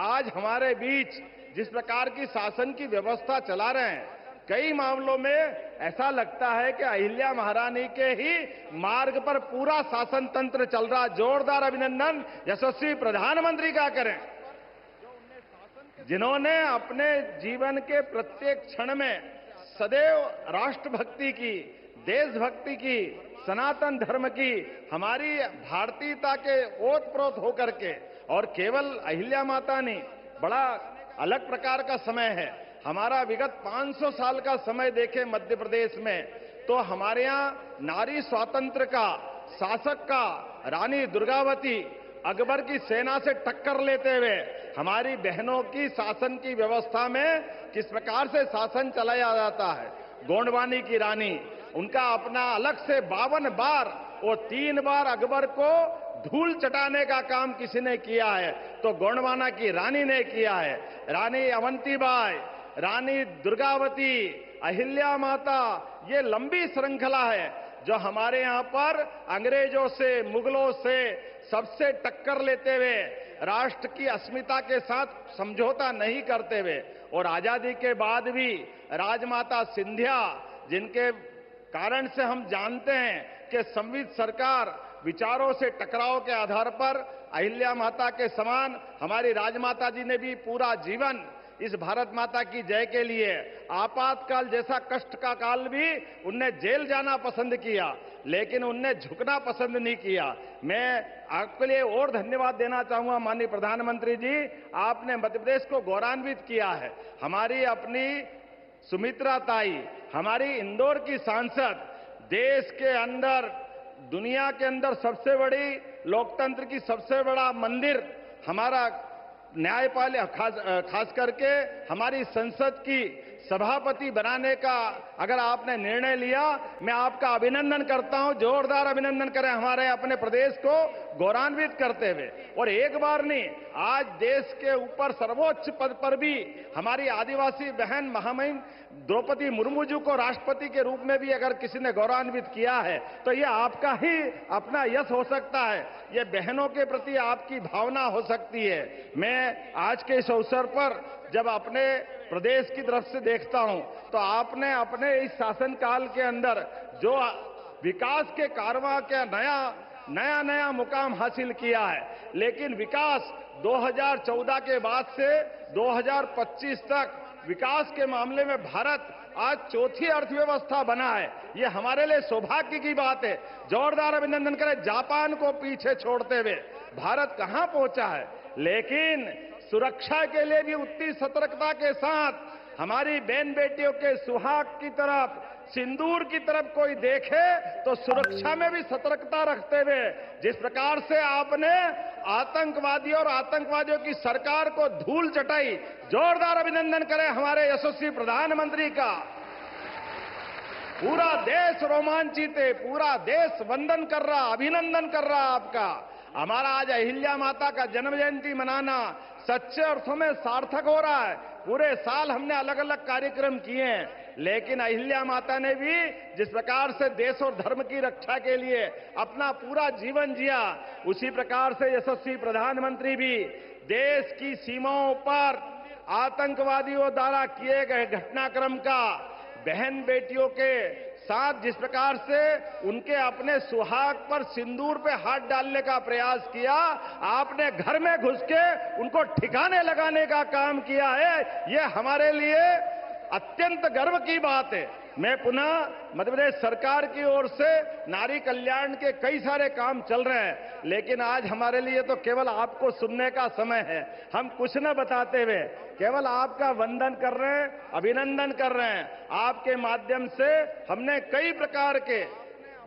आज हमारे बीच जिस प्रकार की शासन की व्यवस्था चला रहे हैं, कई मामलों में ऐसा लगता है कि अहिल्या महारानी के ही मार्ग पर पूरा शासन तंत्र चल रहा। जोरदार अभिनंदन यशस्वी प्रधानमंत्री का करें, जिन्होंने अपने जीवन के प्रत्येक क्षण में सदैव राष्ट्रभक्ति की, देशभक्ति की, सनातन धर्म की, हमारी भारतीयता के ओतप्रोत होकर के, और केवल अहिल्या माता नहीं, बड़ा अलग प्रकार का समय है। हमारा विगत 500 साल का समय देखें मध्य प्रदेश में तो हमारे यहाँ नारी स्वातंत्र का, शासक का, रानी दुर्गावती अकबर की सेना से टक्कर लेते हुए हमारी बहनों की शासन की व्यवस्था में किस प्रकार से शासन चलाया जाता है। गोंडवानी की रानी, उनका अपना अलग से 52 बार और 3 बार अकबर को धूल चटाने का काम किसी ने किया है तो गोंडवाना की रानी ने किया है। रानी अवंतीबाई, रानी दुर्गावती, अहिल्या माता, ये लंबी श्रृंखला है जो हमारे यहाँ पर अंग्रेजों से, मुगलों से सबसे टक्कर लेते हुए राष्ट्र की अस्मिता के साथ समझौता नहीं करते हुए, और आजादी के बाद भी राजमाता सिंधिया, जिनके कारण से हम जानते हैं कि संविध सरकार विचारों से टकराव के आधार पर अहिल्या माता के समान हमारी राजमाता जी ने भी पूरा जीवन इस भारत माता की जय के लिए आपातकाल जैसा कष्ट का काल भी उनने जेल जाना पसंद किया, लेकिन उनने झुकना पसंद नहीं किया। मैं आपके लिए और धन्यवाद देना चाहूंगा माननीय प्रधानमंत्री जी, आपने मध्य प्रदेश को गौरवान्वित किया है। हमारी अपनी सुमित्रा ताई, हमारी इंदौर की सांसद, देश के अंदर, दुनिया के अंदर सबसे बड़ी लोकतंत्र की सबसे बड़ा मंदिर हमारा न्यायपालिका, खास करके हमारी संसद की सभापति बनाने का अगर आपने निर्णय लिया, मैं आपका अभिनंदन करता हूं। जोरदार अभिनंदन करें हमारे अपने प्रदेश को गौरवान्वित करते हुए। और एक बार नहीं, आज देश के ऊपर सर्वोच्च पद पर भी हमारी आदिवासी बहन महामहिम द्रौपदी मुर्मू जी को राष्ट्रपति के रूप में भी अगर किसी ने गौरवान्वित किया है, तो ये आपका ही अपना यश हो सकता है, ये बहनों के प्रति आपकी भावना हो सकती है। मैं आज के इस अवसर पर जब अपने प्रदेश की तरफ से देखता हूं, तो आपने अपने इस शासनकाल के अंदर जो विकास के कारवां के नया मुकाम हासिल किया है, लेकिन विकास 2014 के बाद से 2025 तक विकास के मामले में भारत आज चौथी अर्थव्यवस्था बना है। ये हमारे लिए सौभाग्य की बात है। जोरदार अभिनंदन करें। जापान को पीछे छोड़ते हुए भारत कहां पहुंचा है, लेकिन सुरक्षा के लिए भी उतनी सतर्कता के साथ हमारी बहन बेटियों के सुहाग की तरफ, सिंदूर की तरफ कोई देखे तो सुरक्षा में भी सतर्कता रखते हुए जिस प्रकार से आपने आतंकवादियों और आतंकवादियों की सरकार को धूल चटाई, जोरदार अभिनंदन करें हमारे यशस्वी प्रधानमंत्री का। पूरा देश रोमांचित है, पूरा देश वंदन कर रहा, अभिनंदन कर रहा आपका। हमारा आज अहिल्या माता का जन्म जयंती मनाना सच्चे अर्थों में सार्थक हो रहा है। पूरे साल हमने अलग अलग कार्यक्रम किए हैं, लेकिन अहिल्या माता ने भी जिस प्रकार से देश और धर्म की रक्षा के लिए अपना पूरा जीवन जिया, उसी प्रकार से यशस्वी प्रधानमंत्री भी देश की सीमाओं पर आतंकवादियों द्वारा किए गए घटनाक्रम का बहन बेटियों के साथ जिस प्रकार से उनके अपने सुहाग पर सिंदूर पे हाथ डालने का प्रयास किया, आपने घर में घुस के उनको ठिकाने लगाने का काम किया है। ये हमारे लिए अत्यंत गर्व की बात है। मैं पुनः मध्य प्रदेश सरकार की ओर से नारी कल्याण के कई सारे काम चल रहे हैं, लेकिन आज हमारे लिए तो केवल आपको सुनने का समय है। हम कुछ न बताते हुए केवल आपका वंदन कर रहे हैं, अभिनंदन कर रहे हैं। आपके माध्यम से हमने कई प्रकार के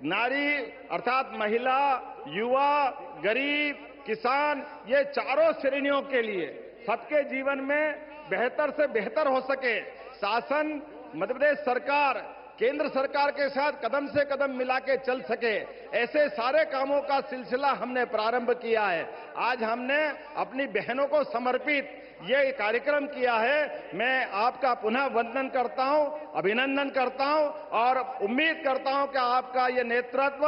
नारी अर्थात महिला, युवा, गरीब, किसान, ये चारों श्रेणियों के लिए सबके जीवन में बेहतर से बेहतर हो सके, शासन मध्य प्रदेश सरकार केंद्र सरकार के साथ कदम से कदम मिला के चल सके, ऐसे सारे कामों का सिलसिला हमने प्रारंभ किया है। आज हमने अपनी बहनों को समर्पित ये कार्यक्रम किया है। मैं आपका पुनः वंदन करता हूं, अभिनंदन करता हूं और उम्मीद करता हूं कि आपका ये नेतृत्व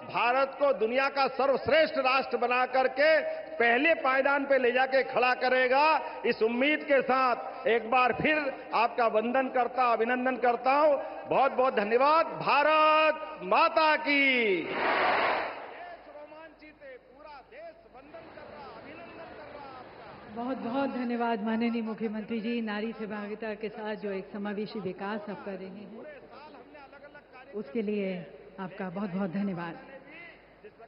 भारत को दुनिया का सर्वश्रेष्ठ राष्ट्र बना करके पहले पायदान पे ले जाके खड़ा करेगा। इस उम्मीद के साथ एक बार फिर आपका वंदन करता, अभिनंदन करता हूं। बहुत बहुत धन्यवाद। भारत माता की। रोमांचित है, पूरा देश वंदन कर रहा, अभिनंदन कर रहा आपका। बहुत बहुत धन्यवाद माननीय मुख्यमंत्री जी। नारी सहभागिता के साथ जो एक समावेशी विकास आप कर रहे हैं, उसके लिए आपका बहुत बहुत धन्यवाद।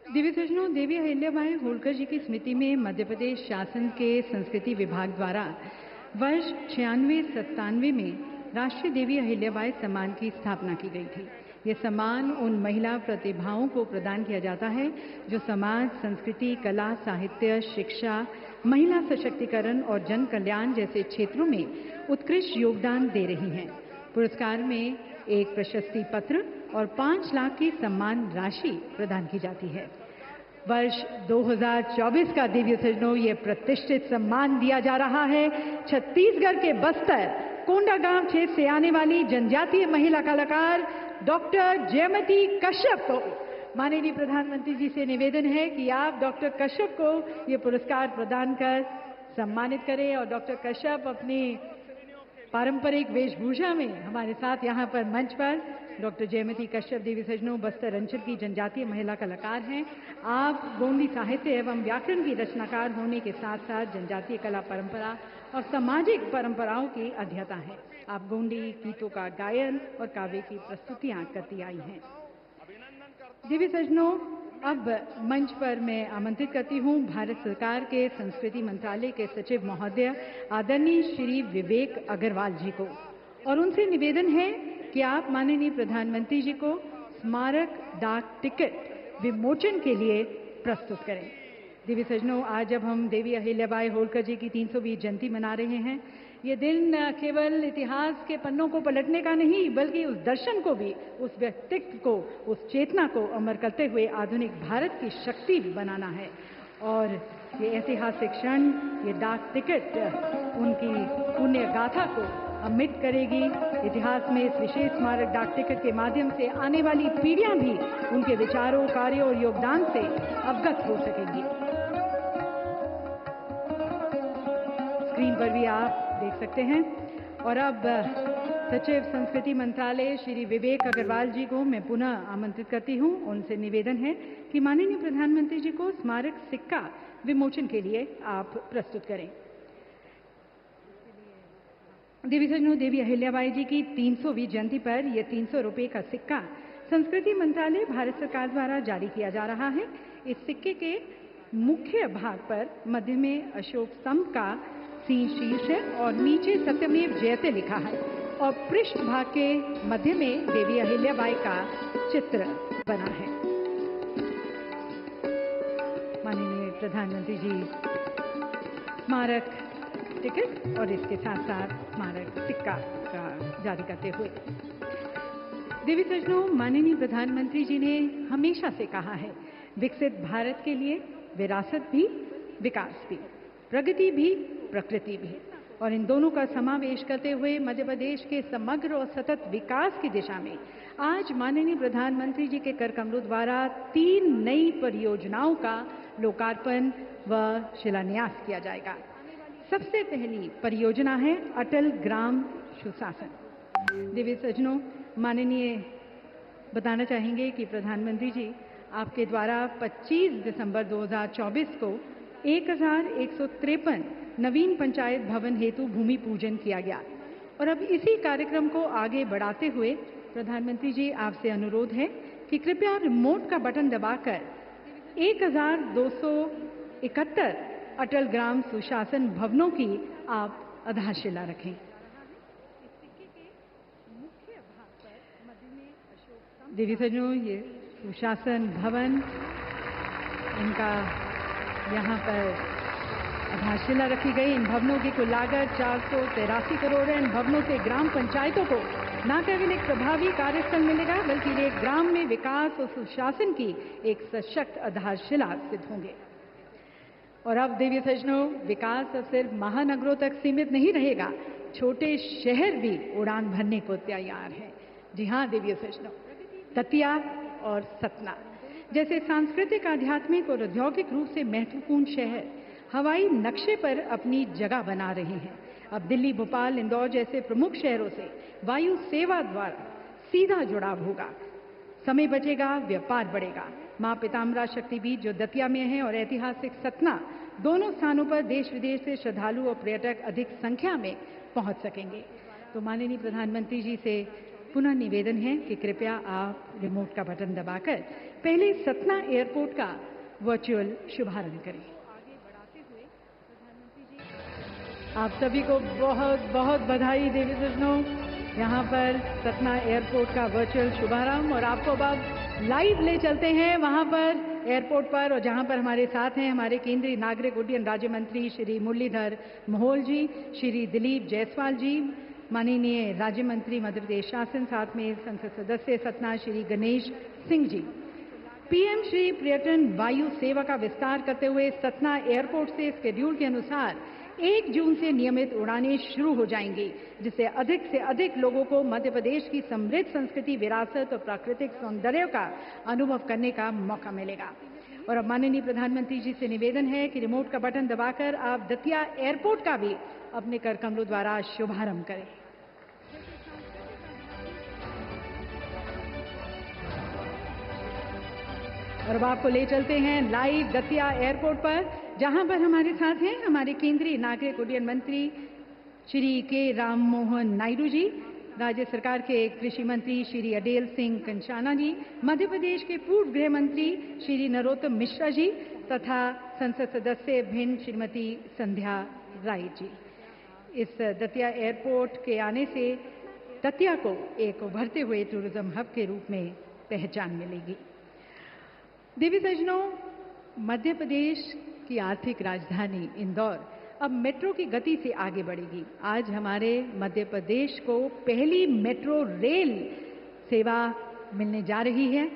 दिव्य सज्जनों, देवी अहिल्याबाई होलकर जी की स्मृति में मध्य प्रदेश शासन के संस्कृति विभाग द्वारा वर्ष 96-97 में राष्ट्रीय देवी अहिल्याबाई सम्मान की स्थापना की गई थी। ये सम्मान उन महिला प्रतिभाओं को प्रदान किया जाता है जो समाज, संस्कृति, कला, साहित्य, शिक्षा, महिला सशक्तिकरण और जन कल्याण जैसे क्षेत्रों में उत्कृष्ट योगदान दे रही हैं। पुरस्कार में एक प्रशस्ति पत्र और 5 लाख की सम्मान राशि प्रदान की जाती है। वर्ष 2024 का दिव्य सज्जनों ये प्रतिष्ठित सम्मान दिया जा रहा है छत्तीसगढ़ के बस्तर कोंडागांव क्षेत्र से आने वाली जनजातीय महिला कलाकार डॉक्टर जयमती कश्यप को। माननीय प्रधानमंत्री जी से निवेदन है कि आप डॉक्टर कश्यप को ये पुरस्कार प्रदान कर सम्मानित करें और डॉक्टर कश्यप अपनी पारंपरिक वेशभूषा में हमारे साथ यहाँ पर मंच पर डॉक्टर जयमती कश्यप देवी सज्जनों बस्तर अंचल की जनजातीय महिला कलाकार हैं। आप गोंडी साहित्य एवं व्याकरण की रचनाकार होने के साथ साथ जनजातीय कला परंपरा और सामाजिक परंपराओं की अध्येता हैं। आप गोंडी गीतों का गायन और काव्य की प्रस्तुतियां करती आई हैं। दिव्य सज्जनों, अब मंच पर मैं आमंत्रित करती हूं भारत सरकार के संस्कृति मंत्रालय के सचिव महोदय आदरणीय श्री विवेक अग्रवाल जी को, और उनसे निवेदन है कि आप माननीय प्रधानमंत्री जी को स्मारक डाक टिकट विमोचन के लिए प्रस्तुत करें। दिव्य सज्जनों, आज जब हम देवी अहिल्याबाई होलकर जी की 320 जयंती मना रहे हैं, ये दिन केवल इतिहास के पन्नों को पलटने का नहीं, बल्कि उस दर्शन को भी, उस व्यक्तित्व को, उस चेतना को अमर करते हुए आधुनिक भारत की शक्ति बनाना है। और ये ऐतिहासिक क्षण, ये डाक टिकट उनकी पुण्य गाथा को अमिट करेगी। इतिहास में इस विशेष स्मारक डाक टिकट के माध्यम से आने वाली पीढ़ियां भी उनके विचारों, कार्यों और योगदान से अवगत हो सकेंगी। स्क्रीन पर भी आप देख सकते हैं। और अब सचिव संस्कृति मंत्रालय श्री विवेक अग्रवाल जी को मैं पुनः आमंत्रित करती हूं। उनसे निवेदन है कि माननीय प्रधानमंत्री जी को स्मारक सिक्का विमोचन के लिए आप प्रस्तुत करें। देवी सज्जनों, देवी अहिल्याबाई जी की 300वीं जयंती पर यह 300 रुपये का सिक्का संस्कृति मंत्रालय भारत सरकार द्वारा जारी किया जा रहा है। इस सिक्के के मुख्य भाग पर मध्य में अशोक स्तंभ का शीर्ष है और नीचे सत्यमेव जयते लिखा है, और पृष्ठ भाग के मध्य में देवी अहिल्याबाई का चित्र बना है। माननीय प्रधानमंत्री जी स्मारक टिकट और इसके साथ साथ स्मारक सिक्का का जारी करते हुए, देवी सज्जनों, माननीय प्रधानमंत्री जी ने हमेशा से कहा है, विकसित भारत के लिए विरासत भी, विकास भी, प्रगति भी, प्रकृति भी, और इन दोनों का समावेश करते हुए मध्य प्रदेश के समग्र और सतत विकास की दिशा में आज माननीय प्रधानमंत्री जी के कर कमलों द्वारा 3 नई परियोजनाओं का लोकार्पण व शिलान्यास किया जाएगा। सबसे पहली परियोजना है अटल ग्राम सुशासन। दिव्य सज्जनों, माननीय बताना चाहेंगे कि प्रधानमंत्री जी आपके द्वारा 25 दिसंबर 2024 को 1153 नवीन पंचायत भवन हेतु भूमि पूजन किया गया, और अब इसी कार्यक्रम को आगे बढ़ाते हुए प्रधानमंत्री जी आपसे अनुरोध है कि कृपया रिमोट का बटन दबाकर 1271 अटल ग्राम सुशासन भवनों की आप आधारशिला रखें। देवी सज्जनों, ये सुशासन भवन, इनका यहाँ पर आधारशिला रखी गई। इन भवनों की कुल लागत 483 करोड़ है। इन भवनों से ग्राम पंचायतों को न केवल एक प्रभावी कार्यस्थल मिलेगा, बल्कि ये ग्राम में विकास और सुशासन की एक सशक्त आधारशिला सिद्ध होंगे। और अब देवी सज्जनों, विकास अब सिर्फ महानगरों तक सीमित नहीं रहेगा, छोटे शहर भी उड़ान भरने को तैयार हैं। जी हाँ देवी सज्जनों, दतिया और सतना जैसे सांस्कृतिक, आध्यात्मिक और औद्योगिक रूप से महत्वपूर्ण शहर हवाई नक्शे पर अपनी जगह बना रहे हैं। अब दिल्ली, भोपाल, इंदौर जैसे प्रमुख शहरों से वायु सेवा द्वारा सीधा जुड़ाव होगा, समय बचेगा, व्यापार बढ़ेगा। मां पीताम्बरा शक्तिपीठ जो दतिया में है और ऐतिहासिक सतना, दोनों स्थानों पर देश विदेश से श्रद्धालु और पर्यटक अधिक संख्या में पहुंच सकेंगे। तो माननीय प्रधानमंत्री जी से पुनः निवेदन है कि कृपया आप रिमोट का बटन दबाकर पहले सतना एयरपोर्ट का वर्चुअल शुभारंभ करें। आप सभी को बहुत बहुत बधाई देवी सज्जनों, यहाँ पर सतना एयरपोर्ट का वर्चुअल शुभारंभ, और आपको अब लाइव ले चलते हैं वहाँ पर एयरपोर्ट पर, और जहाँ पर हमारे साथ हैं हमारे केंद्रीय नागरिक उड्डयन राज्य मंत्री श्री मुरलीधर मोहोल जी, श्री दिलीप जायसवाल जी, माननीय राज्य मंत्री मध्य प्रदेश शासन, साथ में संसद सदस्य सतना श्री गणेश सिंह जी। पीएम श्री पर्यटन वायु सेवा का विस्तार करते हुए सतना एयरपोर्ट से स्केड्यूल के अनुसार 1 जून से नियमित उड़ानें शुरू हो जाएंगी, जिससे अधिक से अधिक लोगों को मध्य प्रदेश की समृद्ध संस्कृति, विरासत और प्राकृतिक सौंदर्य का अनुभव करने का मौका मिलेगा। और अब माननीय प्रधानमंत्री जी से निवेदन है कि रिमोट का बटन दबाकर आप दतिया एयरपोर्ट का भी अपने कर कमलों द्वारा शुभारंभ करें। और अब आपको ले चलते हैं लाइव दतिया एयरपोर्ट पर, जहां पर हमारे साथ हैं हमारे केंद्रीय नागरिक उड्डयन मंत्री श्री के राम मोहन नायडू जी, राज्य सरकार के कृषि मंत्री श्री अडेल सिंह कंचाना जी, मध्य प्रदेश के पूर्व गृह मंत्री श्री नरोत्तम मिश्रा जी तथा संसद सदस्य भिंड श्रीमती संध्या राय जी। इस दतिया एयरपोर्ट के आने से दतिया को एक उभरते हुए टूरिज्म हब के रूप में पहचान मिलेगी। देवी सज्जनों, मध्य प्रदेश की आर्थिक राजधानी इंदौर अब मेट्रो की गति से आगे बढ़ेगी। आज हमारे मध्य प्रदेश को पहली मेट्रो रेल सेवा मिलने जा रही है।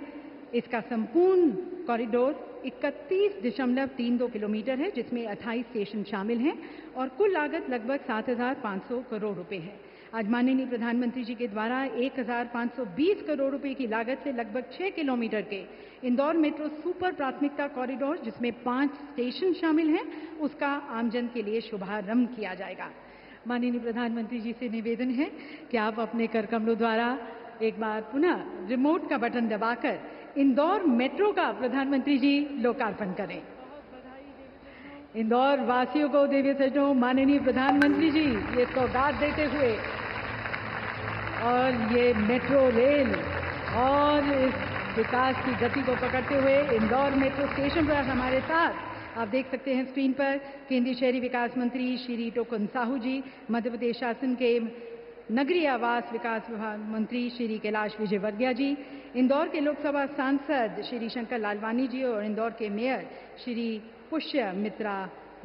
इसका संपूर्ण कॉरिडोर 31.32 किलोमीटर है, जिसमें 28 स्टेशन शामिल हैं और कुल लागत लगभग 7,500 करोड़ रुपए है। आज माननीय प्रधानमंत्री जी के द्वारा 1,520 करोड़ रुपए की लागत से लगभग 6 किलोमीटर के इंदौर मेट्रो सुपर प्राथमिकता कॉरिडोर, जिसमें 5 स्टेशन शामिल हैं, उसका आमजन के लिए शुभारंभ किया जाएगा। माननीय प्रधानमंत्री जी से निवेदन है कि आप अपने कर कमलों द्वारा एक बार पुनः रिमोट का बटन दबाकर इंदौर मेट्रो का प्रधानमंत्री जी लोकार्पण करें। इंदौर वासियों को देवी सज्जनों, माननीय प्रधानमंत्री जी ये सौगात देते हुए और ये मेट्रो रेल और इस विकास की गति को पकड़ते हुए इंदौर मेट्रो स्टेशन पर हमारे साथ आप देख सकते हैं स्क्रीन पर केंद्रीय शहरी विकास मंत्री श्री टोकन साहू जी, मध्य प्रदेश शासन के नगरीय आवास विकास विभाग मंत्री श्री कैलाश विजयवर्गीय जी, इंदौर के लोकसभा सांसद श्री शंकर लालवानी जी और इंदौर के मेयर श्री पुष्य मित्रा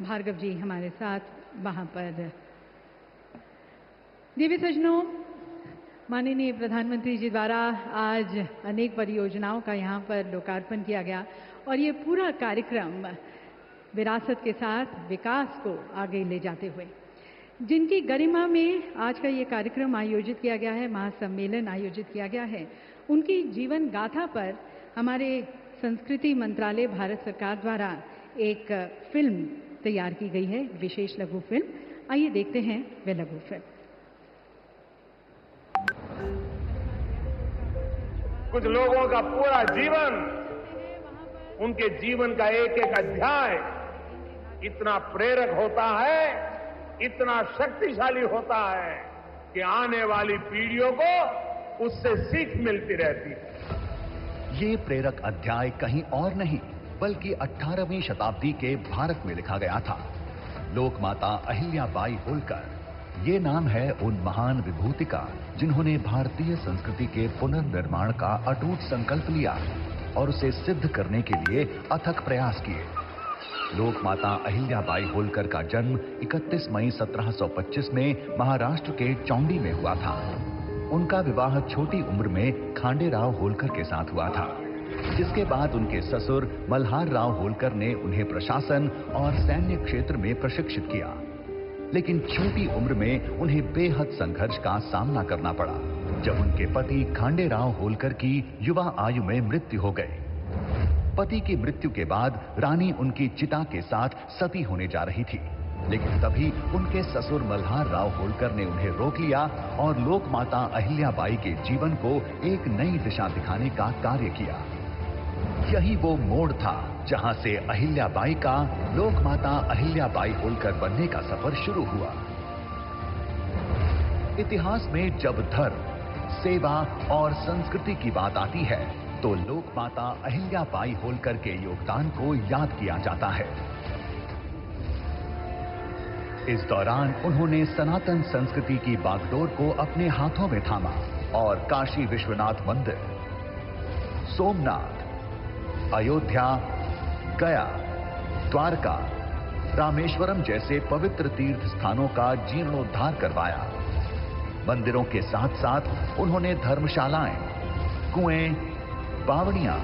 भार्गव जी हमारे साथ वहां पर। देवी सज्जनों, माननीय प्रधानमंत्री जी द्वारा आज अनेक परियोजनाओं का यहाँ पर लोकार्पण किया गया और ये पूरा कार्यक्रम विरासत के साथ विकास को आगे ले जाते हुए, जिनकी गरिमा में आज का ये कार्यक्रम आयोजित किया गया है, महासम्मेलन आयोजित किया गया है, उनकी जीवन गाथा पर हमारे संस्कृति मंत्रालय भारत सरकार द्वारा एक फिल्म तैयार की गई है, विशेष लघु फिल्म। आइए देखते हैं वह लघु फिल्म। कुछ लोगों का पूरा जीवन, उनके जीवन का एक एक अध्याय इतना प्रेरक होता है, इतना शक्तिशाली होता है कि आने वाली पीढ़ियों को उससे सीख मिलती रहती है। ये प्रेरक अध्याय कहीं और नहीं बल्कि 18वीं शताब्दी के भारत में लिखा गया था। लोकमाता अहिल्याबाई होलकर, ये नाम है उन महान विभूति का जिन्होंने भारतीय संस्कृति के पुनर्निर्माण का अटूट संकल्प लिया और उसे सिद्ध करने के लिए अथक प्रयास किए। लोकमाता अहिल्याबाई होलकर का जन्म 31 मई 1725 में महाराष्ट्र के चौंडी में हुआ था। उनका विवाह छोटी उम्र में खांडेराव होलकर के साथ हुआ था, जिसके बाद उनके ससुर मल्हार राव होलकर ने उन्हें प्रशासन और सैन्य क्षेत्र में प्रशिक्षित किया। लेकिन छोटी उम्र में उन्हें बेहद संघर्ष का सामना करना पड़ा जब उनके पति खांडेराव होलकर की युवा आयु में मृत्यु हो गई। पति की मृत्यु के बाद रानी उनकी चिता के साथ सती होने जा रही थी, लेकिन तभी उनके ससुर मल्हार राव होलकर ने उन्हें रोक लिया और लोकमाता अहिल्याबाई के जीवन को एक नई दिशा दिखाने का कार्य किया। यही वो मोड़ था जहां से अहिल्याबाई का लोकमाता अहिल्याबाई होलकर बनने का सफर शुरू हुआ। इतिहास में जब धर्म, सेवा और संस्कृति की बात आती है तो लोकमाता अहिल्याबाई होलकर के योगदान को याद किया जाता है। इस दौरान उन्होंने सनातन संस्कृति की बागडोर को अपने हाथों में थामा और काशी विश्वनाथ मंदिर, सोमनाथ, अयोध्या, गया, द्वारका, रामेश्वरम जैसे पवित्र तीर्थ स्थानों का जीर्णोद्धार करवाया। मंदिरों के साथ साथ उन्होंने धर्मशालाएं, कुएं, बावड़ियां,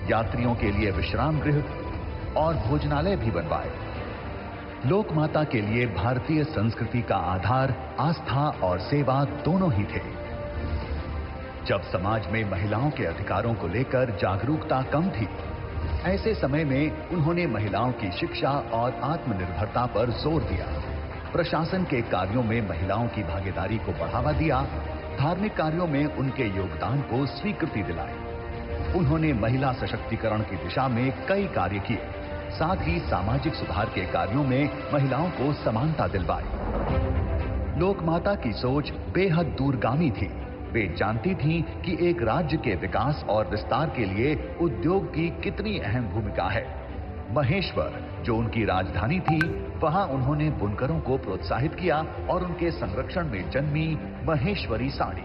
यात्रियों के लिए विश्राम गृह और भोजनालय भी बनवाए। लोकमाता के लिए भारतीय संस्कृति का आधार आस्था और सेवा दोनों ही थे। जब समाज में महिलाओं के अधिकारों को लेकर जागरूकता कम थी, ऐसे समय में उन्होंने महिलाओं की शिक्षा और आत्मनिर्भरता पर जोर दिया। प्रशासन के कार्यों में महिलाओं की भागीदारी को बढ़ावा दिया, धार्मिक कार्यों में उनके योगदान को स्वीकृति दिलाई। उन्होंने महिला सशक्तिकरण की दिशा में कई कार्य किए। साथ ही सामाजिक सुधार के कार्यों में महिलाओं को समानता दिलवाई। लोकमाता की सोच बेहद दूरगामी थी। वे जानती थीं कि एक राज्य के विकास और विस्तार के लिए उद्योग की कितनी अहम भूमिका है। महेश्वर, जो उनकी राजधानी थी, वहां उन्होंने बुनकरों को प्रोत्साहित किया और उनके संरक्षण में जन्मी महेश्वरी साड़ी।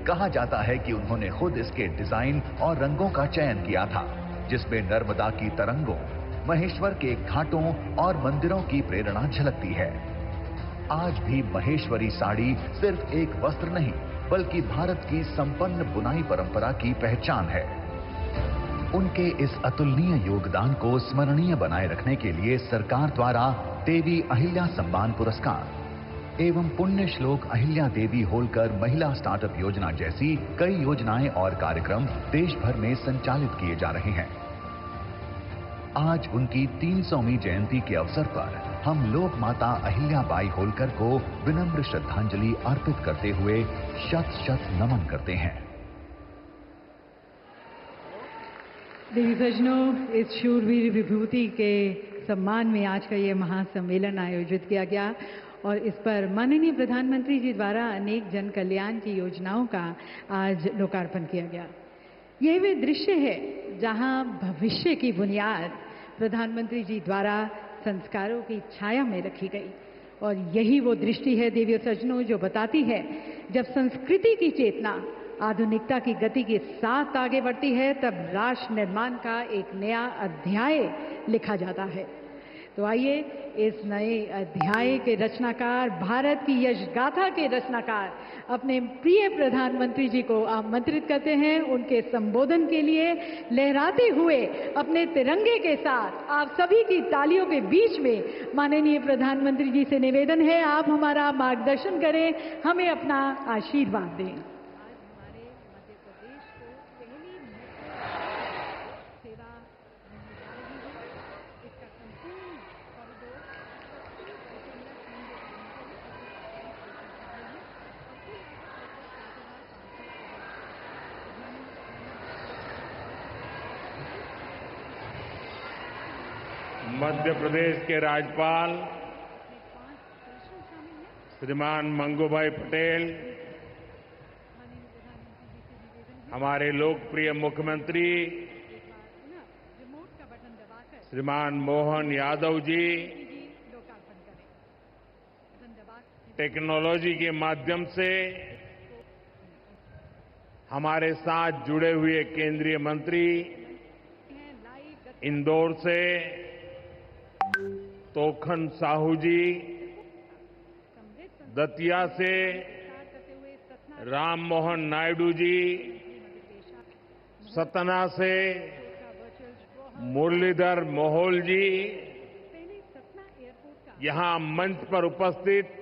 कहा जाता है कि उन्होंने खुद इसके डिजाइन और रंगों का चयन किया था, जिसमें नर्मदा की तरंगों, महेश्वर के घाटों और मंदिरों की प्रेरणा झलकती है। आज भी महेश्वरी साड़ी सिर्फ एक वस्त्र नहीं, बल्कि भारत की संपन्न बुनाई परंपरा की पहचान है। उनके इस अतुलनीय योगदान को स्मरणीय बनाए रखने के लिए सरकार द्वारा देवी अहिल्या सम्मान पुरस्कार एवं पुण्य श्लोक अहिल्या देवी होलकर महिला स्टार्टअप योजना जैसी कई योजनाएं और कार्यक्रम देश भर में संचालित किए जा रहे हैं। आज उनकी 300वीं जयंती के अवसर पर हम लोक माता अहिल्याबाई होलकर को विनम्र श्रद्धांजलि अर्पित करते हुए शत शत नमन करते हैं। देवी सज्जनों, इस शूरवीर विभूति के सम्मान में आज का ये महासम्मेलन आयोजित किया गया और इस पर माननीय प्रधानमंत्री जी द्वारा अनेक जन कल्याण की योजनाओं का आज लोकार्पण किया गया। यह वे दृश्य है जहां भविष्य की बुनियाद प्रधानमंत्री जी द्वारा संस्कारों की छाया में रखी गई और यही वो दृष्टि है देवी सज्जनों जो बताती है जब संस्कृति की चेतना आधुनिकता की गति के साथ आगे बढ़ती है तब राष्ट्र निर्माण का एक नया अध्याय लिखा जाता है। तो आइए इस नए अध्याय के रचनाकार, भारत की यश गाथा के रचनाकार अपने प्रिय प्रधानमंत्री जी को आमंत्रित करते हैं। उनके संबोधन के लिए लहराते हुए अपने तिरंगे के साथ आप सभी की तालियों के बीच में माननीय प्रधानमंत्री जी से निवेदन है आप हमारा मार्गदर्शन करें, हमें अपना आशीर्वाद दें। मध्य प्रदेश के राज्यपाल श्रीमान मंगूभाई पटेल, हमारे लोकप्रिय मुख्यमंत्री श्रीमान मोहन यादव जी, टेक्नोलॉजी के माध्यम से हमारे साथ जुड़े हुए केंद्रीय मंत्री, इंदौर से तोखन साहू जी, दतिया से राम मोहन नायडू जी, सतना से मुरलीधर मोहोल जी, यहां मंच पर उपस्थित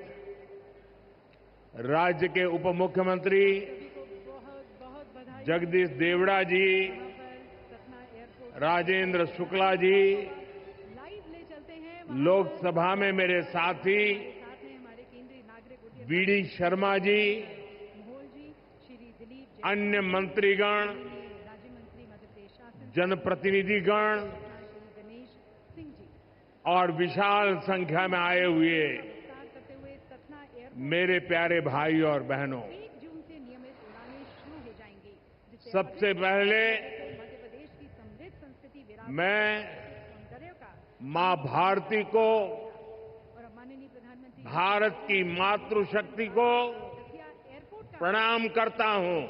राज्य के उप मुख्यमंत्री जगदीश देवड़ा जी, राजेंद्र शुक्ला जी, लोकसभा में मेरे साथी वीडी शर्मा जी, अन्य मंत्रीगण, जनप्रतिनिधिगण और विशाल संख्या में आए हुए मेरे प्यारे भाई और बहनों, सबसे पहले मैं मां भारती को, भारत की मातृशक्ति को प्रणाम करता हूं।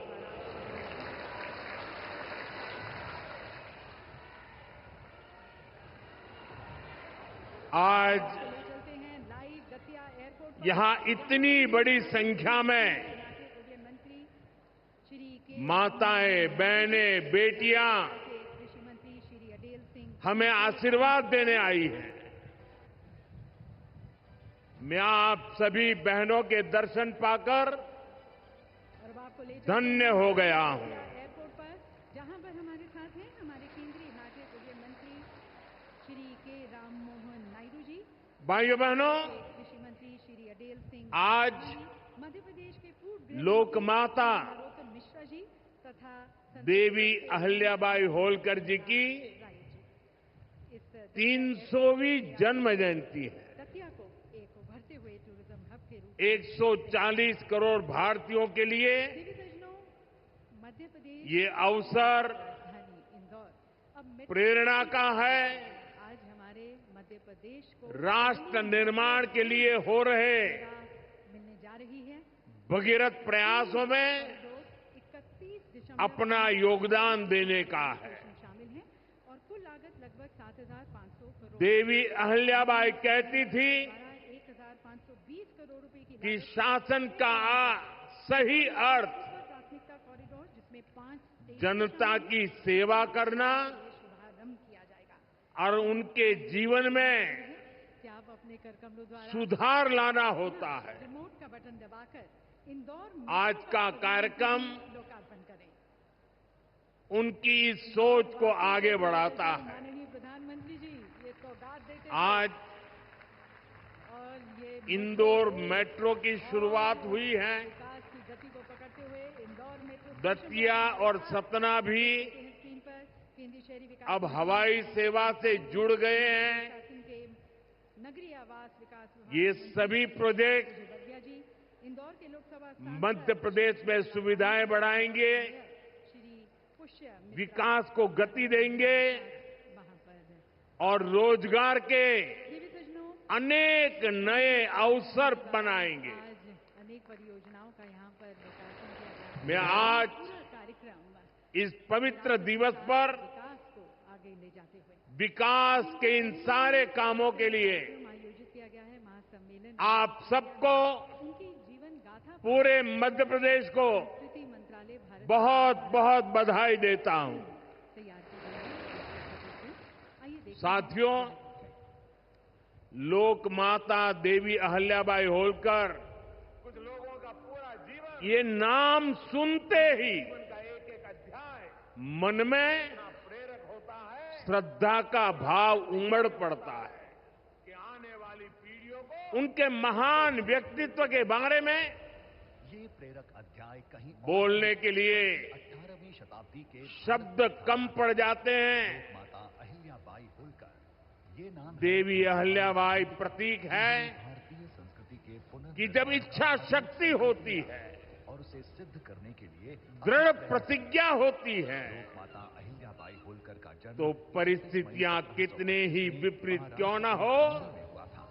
आज यहां इतनी बड़ी संख्या में माताएं, बहनें, बेटियां हमें आशीर्वाद देने आई है। मैं आप सभी बहनों के दर्शन पाकर धन्य हो गया हूं। एयरपोर्ट पर जहां पर हमारे साथ हैं हमारे केंद्रीय नागरिक उड्डयन मंत्री श्री के राम मोहन नायडू जी, भाइयों बहनों, कृषि मंत्री श्री अडेल सिंह, आज मध्य प्रदेश के पूर्व लोकमाता मिश्रा जी तथा देवी अहिल्याबाई होलकर जी की इस 300वीं जन्म जयंती है। दतिया को एक उभरते हुए टूरिज्म हब के रूप 140 करोड़ भारतीयों के लिए दिव्यसजनों मध्य प्रदेश ये अवसर राजधानी इंदौर अब मेट्रो प्रेरणा का है। आज हमारे मध्य प्रदेश को राष्ट्र निर्माण के लिए हो रहे मिलने जा रही है। भगीरथ प्रयासों में 31 अपना योगदान देने का है। शामिल है और कुल लागत लगभग 7,500 करोड़ देवी अहिल्याबाई कहती थी 1,520 करोड़ रुपए की कि लागत शासन का सही अर्थ प्राथमिकता कॉरिडोर जिसमें 5 जनता की सेवा करना शुभारंभ किया जाएगा। और उनके जीवन में क्या आप अपने कर कमलों द्वारा सुधार लाना होता है। रिमोट का बटन दबाकर इंदौर आज का कार्यक्रम लोकार्पण करें। उनकी इस सोच को आगे बढ़ाता है। माननीय प्रधानमंत्री जी ये सौगात देते हैं आज और ये इंदौर मेट्रो की शुरुआत हुई है। विकास की गति को पकड़ते हुए इंदौर मेट्रो दतिया और सतना भी स्क्रीन पर केंद्रीय शहरी विकास अब हवाई सेवा से जुड़ गए हैं। शासन के नगरीय आवास विकास विभाग ये सभी प्रोजेक्ट वर्गिया जी इंदौर के लोकसभा मध्य प्रदेश में सुविधाएं बढ़ाएंगे, श्री पुष्य मिश्रा विकास को गति देंगे वहां पर और रोजगार के दिव्यसजनों अनेक नए अवसर बनाएंगे। आज अनेक परियोजनाओं का यहाँ पर लोकार्पण किया गया। मैं आज पूरा कार्यक्रम इस पवित्र दिवस पर विकास को आगे ले जाते हुए विकास के इन सारे कामों के लिए आयोजित किया गया है। महासम्मेलन आप सबको, उनकी जीवन गाथा पूरे मध्य प्रदेश को संस्कृति मंत्रालय भारत बहुत बहुत बधाई देता हूं। तैयार की गई है। आइए देखते हैं। साथियों, लोक माता देवी अहिल्याबाई होलकर कुछ लोगों का पूरा जीवन ये नाम सुनते ही का एक एक अध्याय मन में प्रेरक होता है। श्रद्धा का भाव उमड़ पड़ता है कि आने वाली पीढ़ियों को उनके महान व्यक्तित्व के बारे में ये प्रेरक अध्याय कहीं और बोलने के लिए 18वीं शताब्दी के शब्द कम पड़ जाते हैं। माता अहिल्याबाई होलकर ये नाम है देवी अहिल्याबाई प्रतीक है भारतीय संस्कृति के कि जब इच्छा शक्ति होती है, और उसे सिद्ध करने के लिए दृढ़ प्रतिज्ञा होती है, लोक माता अहिल्याबाई होलकर का जन्म तो परिस्थितियां कितने ही विपरीत क्यों न हो, में हुआ था।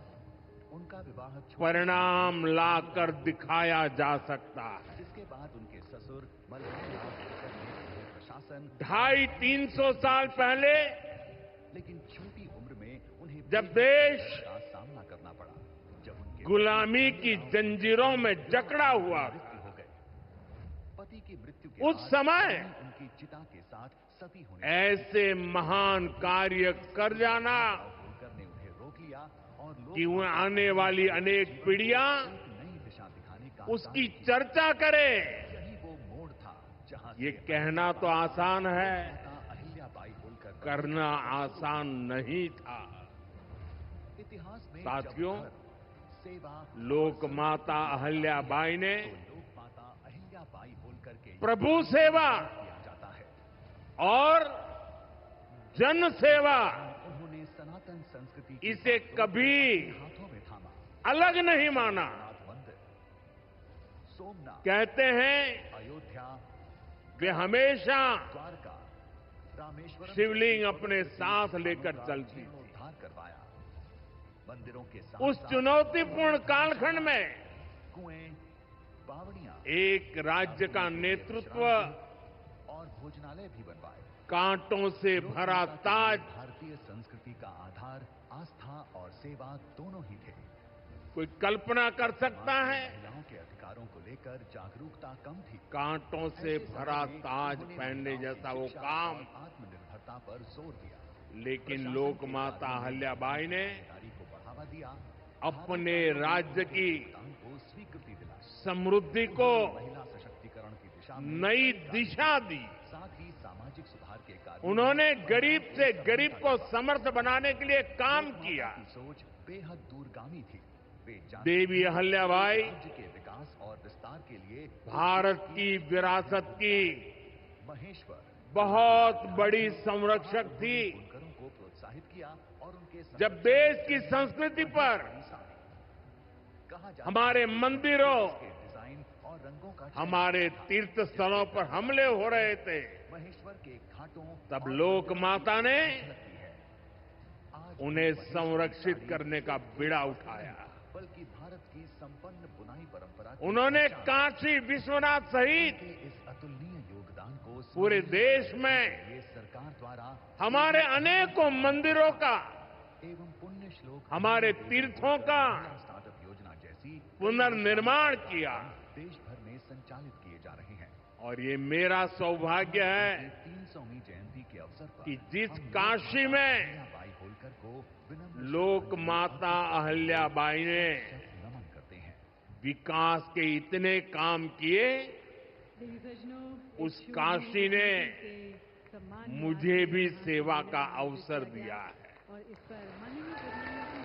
उनका विवाह परिणाम लाकर दिखाया जा सकता है। जिसके बाद उनके ससुर मल्हारलाल होलकर ने उन्हें प्रशासन 250-300 साल पहले लेकिन छोटी उम्र में उन्हें जब देश का सामना करना पड़ा, जब उनके गुलामी की जंजीरों में जकड़ा हुआ था। मृत्यु हो गई। पति की मृत्यु के उस बाद समय पत्नी उनकी चिता के साथ सती होने ऐसे महान कार्य कर जाना होलकर ने उन्हें रोक लिया और लोग कि वह आने वाली अनेक पीढ़ियां एक नई दिशा दिखाने का उसकी चर्चा करें। यही वो मोड़ था जहां ये कहना तो आसान है, माता अहिल्याबाई होलकर करना आसान नहीं था। इतिहास में साथियों, जब धर्म, सेवा लोक माता अहिल्याबाई ने तो लोक माता अहिल्याबाई होलकर के प्रभु सेवा किया जाता है। और जन सेवा उन्होंने सनातन संस्कृति की इसे कभी हाथों में थामा। अलग नहीं माना। नाथ मंदिर, सोमनाथ, कहते हैं अयोध्या, वे हमेशा द्वारका, रामेश्वरम शिवलिंग अपने साथ लेकर चलती थी। जीर्णोद्धार करवाया। मंदिरों के साथ उस चुनौतीपूर्ण कालखंड में कुएं, बावड़ियां एक राज्य का नेतृत्व और भोजनालय भी बनवाए। कांटों से भरा ताज भारतीय संस्कृति का आधार आस्था और सेवा दोनों ही थे। कोई कल्पना कर सकता है? महिलाओं के अधिकारों को लेकर जागरूकता कम थी। कांटों से भरा ताज पहनने जैसा वो काम, आत्मनिर्भरता पर जोर दिया। लेकिन लोक माता अहिल्याबाई ने जिम्मेदारी को बढ़ावा दिया। अपने राज्य की दान को स्वीकृति दिलाई। समृद्धि को महिला सशक्तिकरण की दिशा में नई दिशा दी। साथ ही सामाजिक सुधार के कार्य उन्होंने गरीब से गरीब को समर्थ बनाने के लिए काम किया। की सोच बेहद दूरगामी थी। वे जानती देवी अहिल्याबाई राज्य के विकास और विस्तार के लिए भारत की विरासत की महेश्वर बहुत बड़ी संरक्षक थी। बुनकरों को प्रोत्साहित किया और उनके जब देश की संस्कृति पर हमारे मंदिरों, डिजाइन और रंगों का हमारे तीर्थ स्थलों पर हमले हो रहे थे, महेश्वर के घाटों तब लोक माता ने आज उन्हें संरक्षित करने का बीड़ा उठाया। बल्कि भारत की संपन्न बुनाई परंपरा उन्होंने काशी विश्वनाथ सहित इस अतुलनीय योगदान को पूरे देश में ये सरकार द्वारा हमारे अनेकों मंदिरों का, एवं पुण्य श्लोक हमारे तीर्थों का स्टार्टअप योजना जैसी पुनर्निर्माण किया। देश भर में संचालित किए जा रहे हैं। और ये मेरा सौभाग्य है 300वीं जयंती के अवसर पर कि जिस काशी में अहिल्याबाई होलकर को विनम्र लोक माता अहिल्याबाई ने नमन करते हैं। विकास के इतने काम किए, उस काशी ने मुझे भी सेवा का अवसर दिया है। और इस पर माननीय प्रधानमंत्री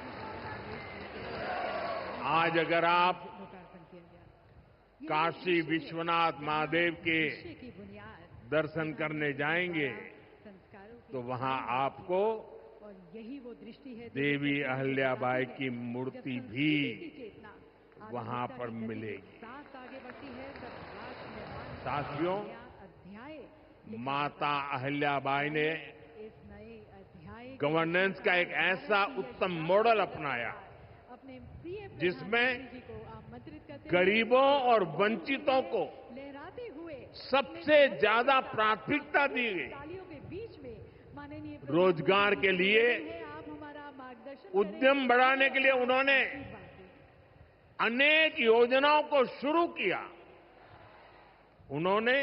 आज अगर आप लोकार्पण किया गया। काशी विश्वनाथ महादेव के की बुनियाद दर्शन करने जाएंगे संस्कारों की तो वहां आपको और यही वो दृष्टि है देवी अहिल्याबाई की मूर्ति भी चेतना वहां पर मिलेगी। साथ आगे बढ़ती है तब राष्ट्र निर्माण साथियों, अध्याय माता अहिल्याबाई ने इस नए अध्याय गवर्नेंस का एक ऐसा उत्तम मॉडल अपनाया अपने प्रिय जिसमें प्रधानमंत्री जी को आमंत्रित करते गरीबों और वंचितों को हुए लहराते हुए सबसे ज्यादा प्राथमिकता दी गई। तालियों के बीच में माननीय रोजगार के लिए, आप हमारा मार्गदर्शन उद्यम बढ़ाने के लिए उन्होंने अनेक योजनाओं को शुरू किया। उन्होंने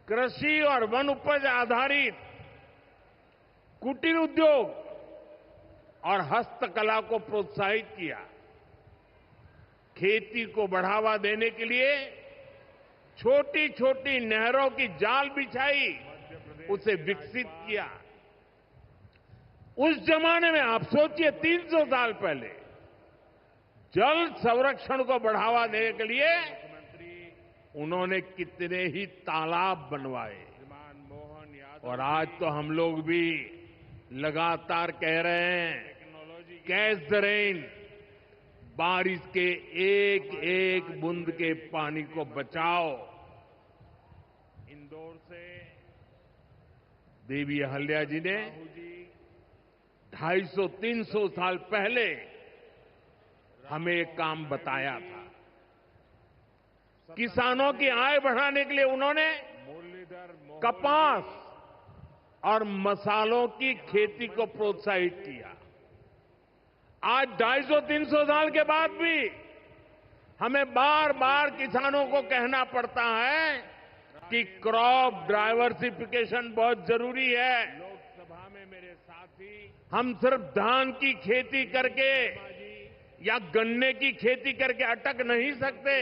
कृषि और वन उपज आधारित कुटीर उद्योग और हस्तकला को प्रोत्साहित किया। खेती को बढ़ावा देने के लिए छोटी छोटी नहरों की जाल बिछाई, उसे विकसित किया। उस जमाने में आप सोचिए 300 साल पहले जल संरक्षण को बढ़ावा देने के लिए उन्होंने कितने ही तालाब बनवाए। और आज तो हम लोग भी लगातार कह रहे हैं, कैच द रेन, बारिश के एक एक बूंद के पानी को बचाओ। इंदौर से देवी अहिल्या जी ने 250-300 साल पहले हमें एक काम बताया था। किसानों की आय बढ़ाने के लिए उन्होंने कपास और मसालों की खेती को प्रोत्साहित किया। आज 250-300 साल के बाद भी हमें बार बार किसानों को कहना पड़ता है कि क्रॉप डाइवर्सिफिकेशन बहुत जरूरी है। लोकसभा में मेरे साथी, हम सिर्फ धान की खेती करके या गन्ने की खेती करके अटक नहीं सकते।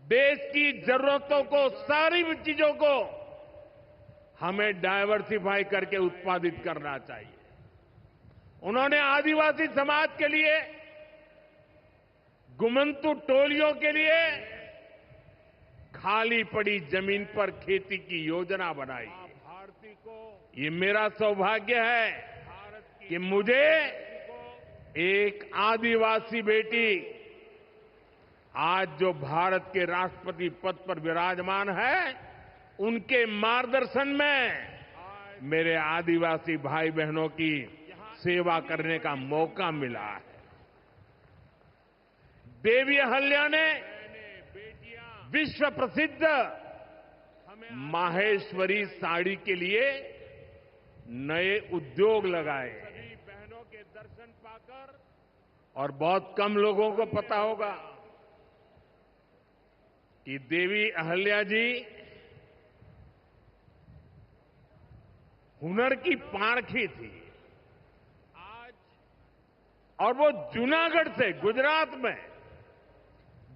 देश की जरूरतों को, सारी चीजों को हमें डाइवर्सिफाई करके उत्पादित करना चाहिए। उन्होंने आदिवासी समाज के लिए, गुमंतु टोलियों के लिए खाली पड़ी जमीन पर खेती की योजना बनाई। ये मेरा सौभाग्य है कि मुझे एक आदिवासी बेटी आज जो भारत के राष्ट्रपति पद पर विराजमान है, उनके मार्गदर्शन में मेरे आदिवासी भाई बहनों की सेवा करने का मौका मिला है। देवी अहिल्या ने विश्व प्रसिद्ध माहेश्वरी साड़ी के लिए नए उद्योग लगाए। सभी बहनों के दर्शन पाकर, और बहुत कम लोगों को पता होगा कि देवी अहिल्या जी हुनर की पारखी थी। आज और वो जूनागढ़ से, गुजरात में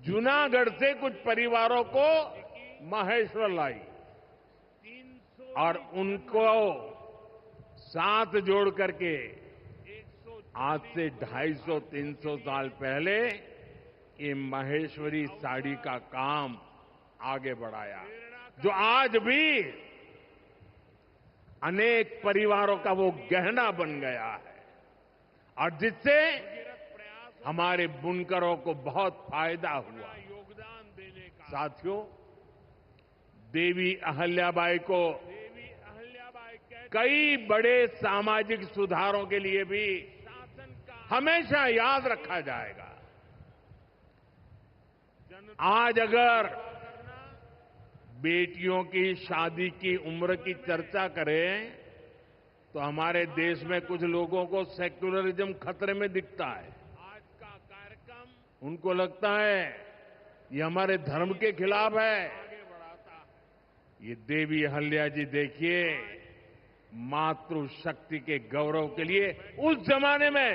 जूनागढ़ से कुछ परिवारों को माहेश्वर लाई और उनको साथ जोड़ करके आज से 250-300 साल पहले ये माहेश्वरी साड़ी का काम आगे बढ़ाया, जो आज भी अनेक परिवारों का वो गहना बन गया है और जिससे हमारे बुनकरों को बहुत फायदा हुआ। साथियों, देवी अहल्याबाई को कई बड़े सामाजिक सुधारों के लिए भी हमेशा याद रखा जाएगा। आज अगर बेटियों की शादी की उम्र की चर्चा करें तो हमारे देश में कुछ लोगों को सेक्युलरिज्म खतरे में दिखता है। आज का कार्यक्रम उनको लगता है ये हमारे धर्म के खिलाफ है। ये देवी अहल्या जी देखिए, मातृशक्ति के गौरव के लिए उस जमाने में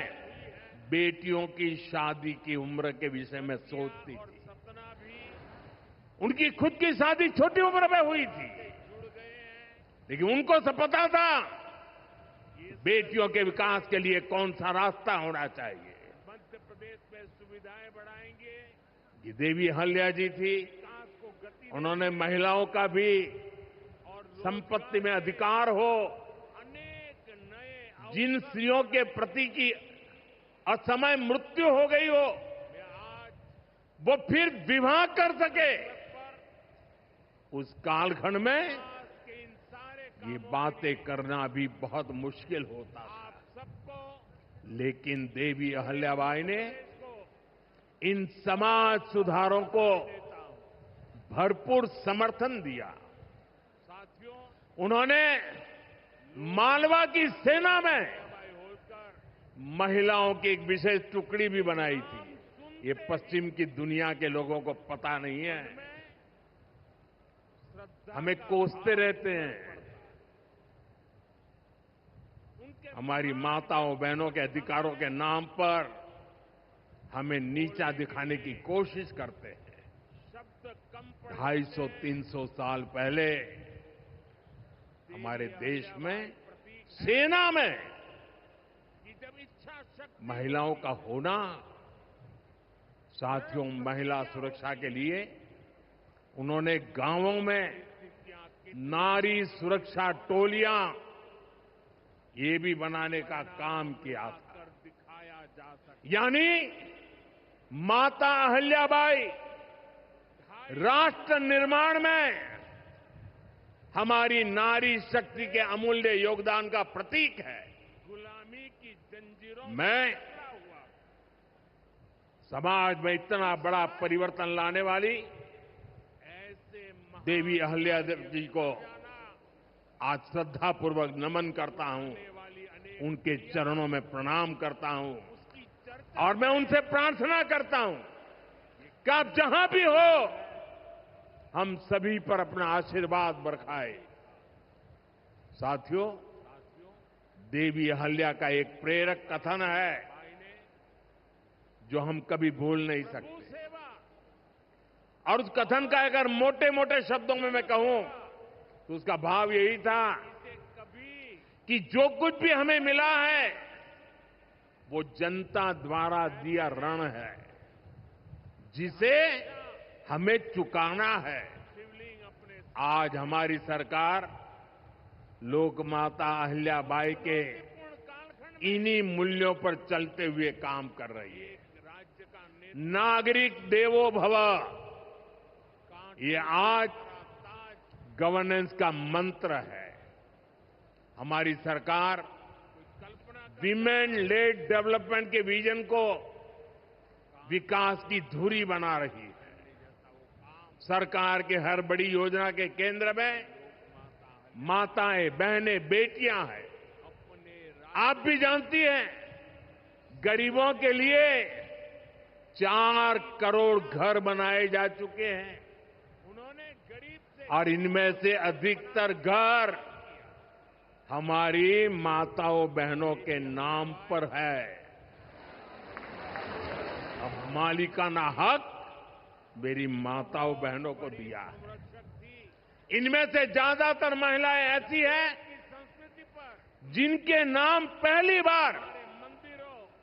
बेटियों की शादी की उम्र के विषय में सोचती थी। उनकी खुद की शादी छोटी उम्र में हुई थी, लेकिन उनको सब पता था बेटियों के विकास के लिए कौन सा रास्ता होना चाहिए। मध्य प्रदेश में सुविधाएं बढ़ाएंगे, ये देवी अहल्या जी थी। उन्होंने महिलाओं का भी संपत्ति में अधिकार हो, अनेक नए जिन स्त्रियों के प्रति की असमय मृत्यु हो गई हो वो फिर विवाह कर सके, उस कालखंड में ये बातें करना भी बहुत मुश्किल होता था। लेकिन देवी अहल्याबाई ने इन समाज सुधारों को भरपूर समर्थन दिया। उन्होंने मालवा की सेना में महिलाओं की एक विशेष टुकड़ी भी बनाई थी। ये पश्चिम की दुनिया के लोगों को पता नहीं है, हमें कोसते रहते हैं। हमारी माताओं बहनों के अधिकारों के नाम पर हमें नीचा दिखाने की कोशिश करते हैं। 250-300 साल पहले हमारे देश में सेना में महिलाओं का होना, साथियों, महिला सुरक्षा के लिए उन्होंने गांवों में नारी सुरक्षा टोलियां ये भी बनाने का काम किया था। यानी माता अहल्याबाई राष्ट्र निर्माण में हमारी नारी शक्ति के अमूल्य योगदान का प्रतीक है। गुलामी की जंजीरों में समाज में इतना बड़ा परिवर्तन लाने वाली देवी अहल्या जी को आज श्रद्धापूर्वक नमन करता हूं, उनके चरणों में प्रणाम करता हूं और मैं उनसे प्रार्थना करता हूं कि आप जहां भी हो हम सभी पर अपना आशीर्वाद बरसाए। साथियों, देवी अहल्या का एक प्रेरक कथन है जो हम कभी भूल नहीं सकते, और उस कथन का अगर मोटे मोटे शब्दों में मैं कहूं तो उसका भाव यही था कि जो कुछ भी हमें मिला है वो जनता द्वारा दिया ऋण है जिसे हमें चुकाना है। आज हमारी सरकार लोकमाता अहिल्याबाई के इन्हीं मूल्यों पर चलते हुए काम कर रही है। नागरिक देवो भव, ये आज गवर्नेंस का मंत्र है। हमारी सरकार विमेन लेड डेवलपमेंट के विजन को विकास की धुरी बना रही है। सरकार के हर बड़ी योजना के केंद्र में माताएं, बहनें, बेटियां हैं। आप भी जानती हैं, गरीबों के लिए 4 करोड़ घर बनाए जा चुके हैं और इनमें से अधिकतर घर हमारी माताओं बहनों के नाम पर है। अब मालिकाना हक मेरी माताओं बहनों को दिया है। इनमें से ज्यादातर महिलाएं ऐसी हैं जिनके नाम पहली बार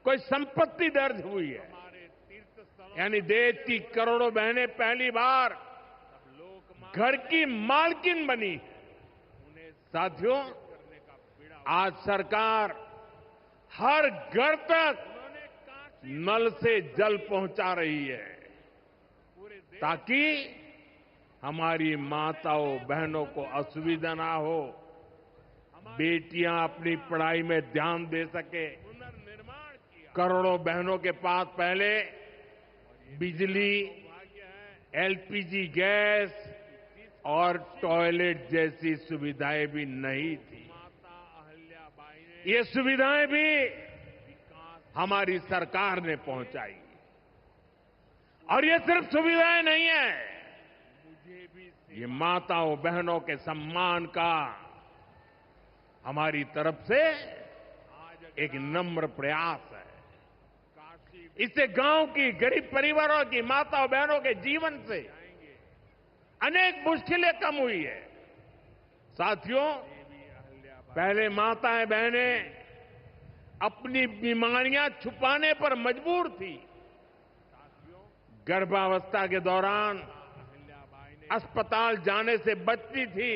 कोई संपत्ति दर्ज हुई है, यानी देश की करोड़ों बहनें पहली बार घर की मालकिन बनी। साथियों, आज सरकार हर घर तक नल से जल पहुंचा रही है ताकि हमारी माताओं बहनों को असुविधा ना हो, बेटियां अपनी पढ़ाई में ध्यान दे सके। करोड़ों बहनों के पास पहले बिजली, एलपीजी गैस और टॉयलेट जैसी सुविधाएं भी नहीं थी। ये सुविधाएं भी हमारी सरकार ने पहुंचाई। और ये सिर्फ सुविधाएं नहीं है, ये माताओं बहनों के सम्मान का हमारी तरफ से एक नम्र प्रयास है। इससे गांव की गरीब परिवारों की माताओं बहनों के जीवन से अनेक मुश्किलें कम हुई है। साथियों, पहले माताएं बहनें अपनी बीमारियां छुपाने पर मजबूर थी। गर्भावस्था के दौरान अस्पताल जाने से बचती थी।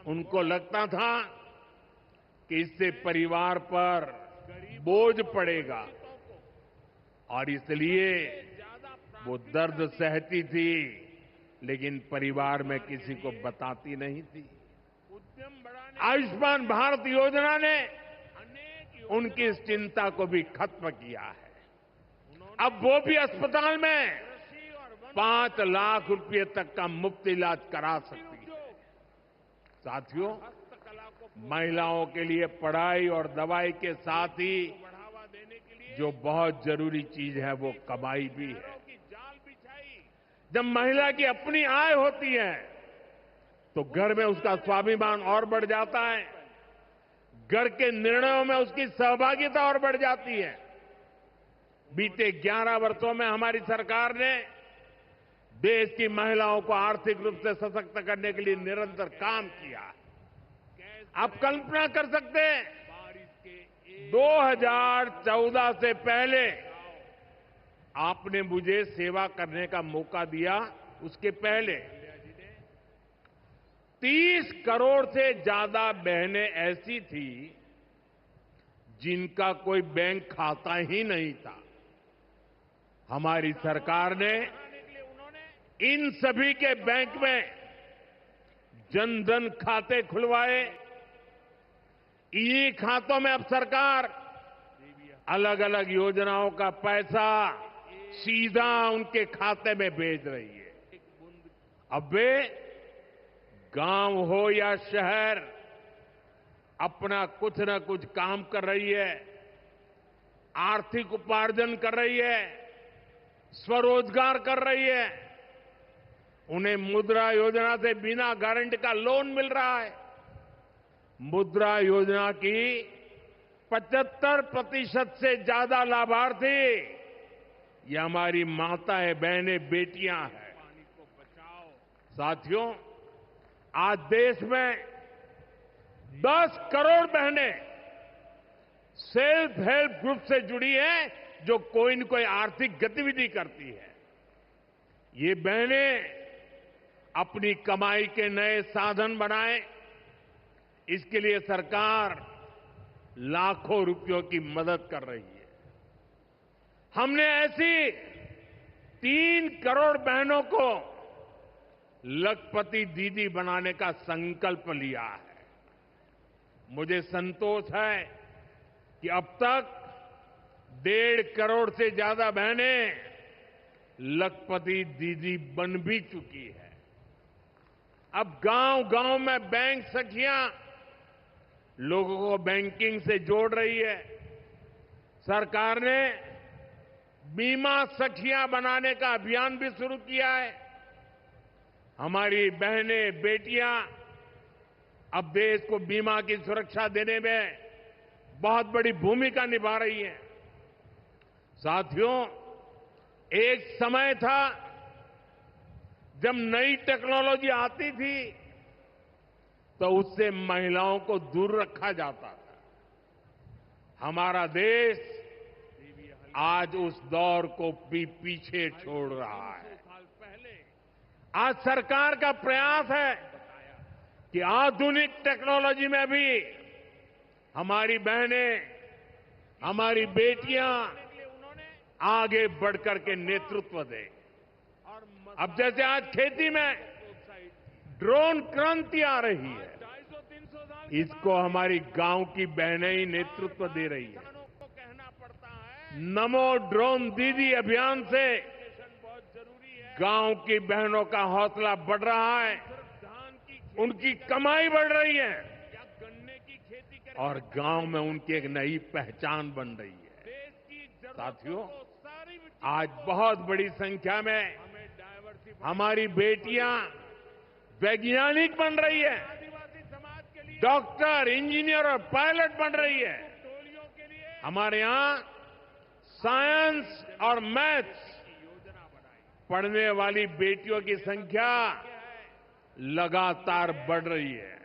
उनको लगता था कि इससे परिवार पर बोझ पड़ेगा और इसलिए वो दर्द सहती थी, लेकिन परिवार में किसी को बताती नहीं थी। आयुष्मान भारत योजना ने उनकी इस चिंता को भी खत्म किया है। अब वो भी अस्पताल में 5 लाख रुपए तक का मुफ्त इलाज करा सकती है। साथियों, महिलाओं के लिए पढ़ाई और दवाई के साथ ही जो बहुत जरूरी चीज है वो कमाई भी है। जब महिला की अपनी आय होती है तो घर में उसका स्वाभिमान और बढ़ जाता है, घर के निर्णयों में उसकी सहभागिता और बढ़ जाती है। बीते 11 वर्षों में हमारी सरकार ने देश की महिलाओं को आर्थिक रूप से सशक्त करने के लिए निरंतर काम किया। आप कल्पना कर सकते हैं, 2014 से पहले आपने मुझे सेवा करने का मौका दिया, उसके पहले 30 करोड़ से ज्यादा बहनें ऐसी थी जिनका कोई बैंक खाता ही नहीं था। हमारी सरकार ने इन सभी के बैंक में जन धन खाते खुलवाए। ई खातों में अब सरकार अलग अलग योजनाओं का पैसा सीधा उनके खाते में भेज रही है। अब वे गांव हो या शहर अपना कुछ न कुछ काम कर रही है, आर्थिक उपार्जन कर रही है, स्वरोजगार कर रही है। उन्हें मुद्रा योजना से बिना गारंटी का लोन मिल रहा है। मुद्रा योजना की 75% से ज्यादा लाभार्थी ये हमारी माताएं बहनें बेटियां हैं। साथियों, आज देश में 10 करोड़ बहनें सेल्फ हेल्प ग्रुप से जुड़ी हैं, जो कोई न कोई आर्थिक गतिविधि करती है। ये बहनें अपनी कमाई के नए साधन बनाएं, इसके लिए सरकार लाखों रुपयों की मदद कर रही है। हमने ऐसी 3 करोड़ बहनों को लखपति दीदी बनाने का संकल्प लिया है। मुझे संतोष है कि अब तक 1.5 करोड़ से ज्यादा बहनें लखपति दीदी बन भी चुकी है। अब गांव-गांव में बैंक सखियां लोगों को बैंकिंग से जोड़ रही है। सरकार ने बीमा सखियां बनाने का अभियान भी शुरू किया है। हमारी बहनें बेटियां अब देश को बीमा की सुरक्षा देने में बहुत बड़ी भूमिका निभा रही हैं। साथियों, एक समय था जब नई टेक्नोलॉजी आती थी तो उससे महिलाओं को दूर रखा जाता था। हमारा देश आज उस दौर को भी पीछे छोड़ रहा है। आज सरकार का प्रयास है कि आधुनिक टेक्नोलॉजी में भी हमारी बहनें, हमारी बेटियां आगे बढ़कर के नेतृत्व दें। अब जैसे आज खेती में ड्रोन क्रांति आ रही है, इसको हमारी गांव की बहनें ही नेतृत्व दे रही है। नमो ड्रोन दीदी अभियान से गांव की बहनों का हौसला बढ़ रहा है, उनकी कमाई बढ़ रही है और गांव में उनकी एक नई पहचान बन रही है। साथियों, आज बहुत बड़ी संख्या में हमारी बेटियां वैज्ञानिक बन रही है, डॉक्टर, इंजीनियर और पायलट बन रही है। हमारे यहां साइंस और मैथ्स पढ़ने वाली बेटियों की संख्या लगातार बढ़ रही है।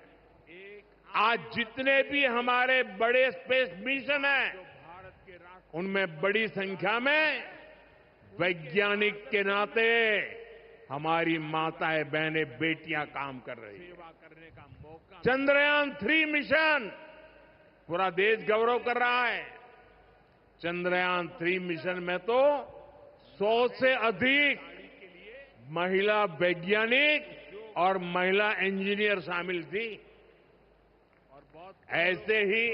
आज जितने भी हमारे बड़े स्पेस मिशन हैं, उनमें बड़ी संख्या में वैज्ञानिक के नाते हमारी माताएं, बहनें, बेटियां काम कर रही हैं। चंद्रयान 3 मिशन पूरा देश गौरव कर रहा है। चंद्रयान 3 मिशन में तो 100 से अधिक महिला वैज्ञानिक और महिला इंजीनियर शामिल थी। ऐसे ही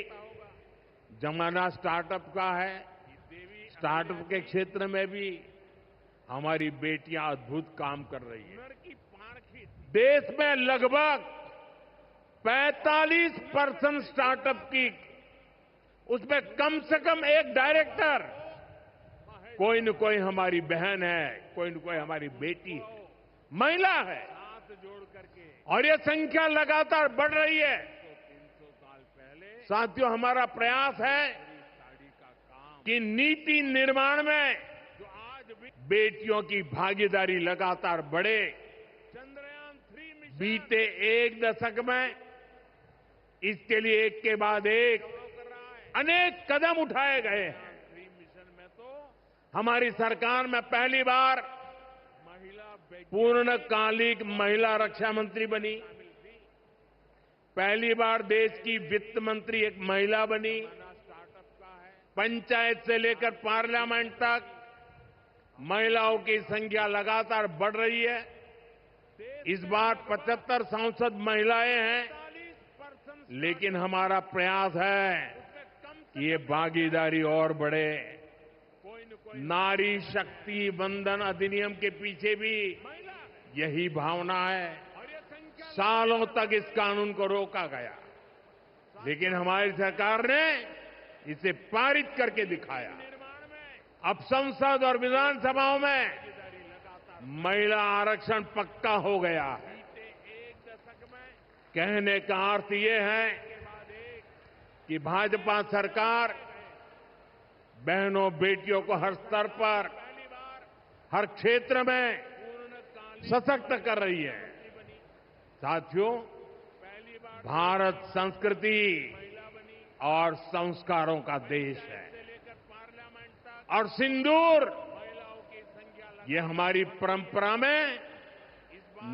जमाना स्टार्टअप का है। स्टार्टअप के क्षेत्र में भी हमारी बेटियां अद्भुत काम कर रही हैं। देश में लगभग 45% स्टार्टअप की, उसमें कम से कम एक डायरेक्टर कोई न कोई हमारी बहन है, कोई न कोई हमारी बेटी है, महिला है। और ये संख्या लगातार बढ़ रही है। साथियों, हमारा प्रयास है कि नीति निर्माण में बेटियों की भागीदारी लगातार बढ़े। बीते एक दशक में इसके लिए एक के बाद एक अनेक कदम उठाए गए हैं। हमारी सरकार में पहली बार पूर्णकालिक महिला रक्षा मंत्री बनी। पहली बार देश की वित्त मंत्री एक महिला बनी। पंचायत से लेकर पार्लियामेंट तक महिलाओं की संख्या लगातार बढ़ रही है। इस बार 75 सांसद महिलाएं हैं, लेकिन हमारा प्रयास है कि ये भागीदारी और बढ़े। नारी शक्ति वंदन अधिनियम के पीछे भी यही भावना है। सालों तक इस कानून को रोका गया, लेकिन हमारी सरकार ने इसे पारित करके दिखाया। अब संसद और विधानसभाओं में महिला आरक्षण पक्का हो गया है। कहने का अर्थ ये है कि भाजपा सरकार बहनों, बेटियों को हर स्तर पर, हर क्षेत्र में सशक्त कर रही है। साथियों, भारत संस्कृति और संस्कारों का देश है और सिंदूर ये हमारी परंपरा में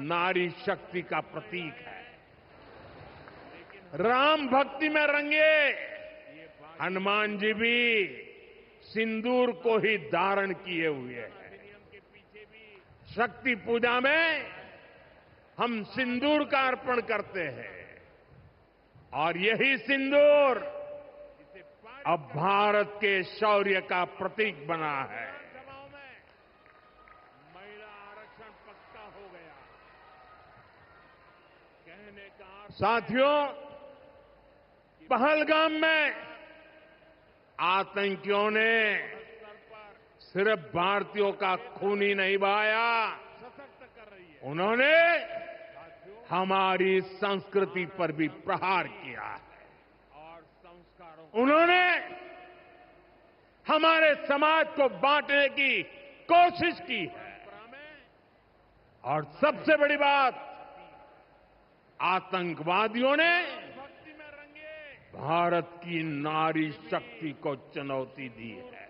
नारी शक्ति का प्रतीक है। राम भक्ति में रंगे हनुमान जी भी सिंदूर को ही धारण किए हुए हैं। शक्ति पूजा में हम सिंदूर का अर्पण करते हैं और यही सिंदूर अब भारत के शौर्य का प्रतीक बना है। महिला आरक्षण पक्का हो गया। कहने का साथियों, पहलगाम में आतंकियों ने सिर्फ भारतीयों का खून ही नहीं बहाया, उन्होंने हमारी संस्कृति पर भी प्रहार किया है। उन्होंने हमारे समाज को बांटने की कोशिश की है। और सबसे बड़ी बात, आतंकवादियों ने भारत की नारी शक्ति को चुनौती दी है।